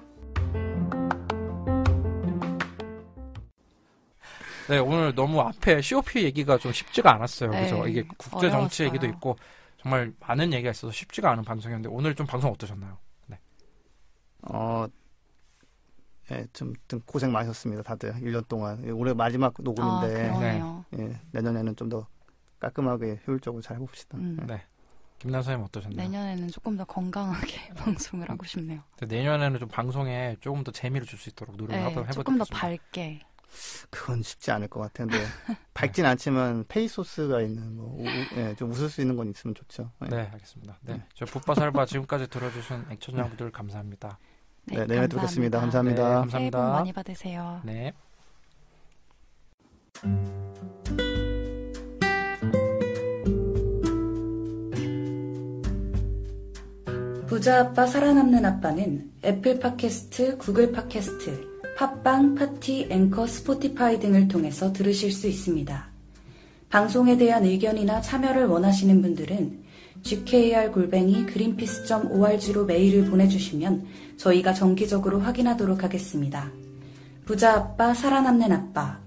네, 오늘 너무 앞에 COP 얘기가 좀 쉽지가 않았어요. 네, 그래서 이게 국제 정치 어려웠어요. 얘기도 있고 정말 많은 얘기가 있어서 쉽지가 않은 방송이었는데 오늘 좀 방송 어떠셨나요? 네. 예, 좀 고생 많으셨습니다, 다들. 1년 동안. 올해 마지막 녹음인데, 그러네요. 예, 내년에는 좀 더 깔끔하게 효율적으로 잘 해봅시다. 네. 김난 선생님 어떠셨나요? 내년에는 조금 더 건강하게 방송을 하고 싶네요. 내년에는 좀 방송에 조금 더 재미를 줄 수 있도록 노력을 해보도록 조금 더 하겠습니다. 밝게. 그건 쉽지 않을 것 같은데 밝진 않지만 페이소스가 있는 좀 웃을 수 있는 건 있으면 좋죠. 네, 알겠습니다. 네, 저 붓바살바 지금까지 들어주신 애청자분들 감사합니다. 네, 내년에 또 뵙겠습니다. 감사합니다. 네, 감사합니다. 새해 복 많이 받으세요. 네. 부자 아빠 살아남는 아빠는 애플 팟캐스트, 구글 팟캐스트, 팟빵, 파티, 앵커, 스포티파이 등을 통해서 들으실 수 있습니다. 방송에 대한 의견이나 참여를 원하시는 분들은 gkr@greenpeace.org로 메일을 보내주시면 저희가 정기적으로 확인하도록 하겠습니다. 부자 아빠 살아남는 아빠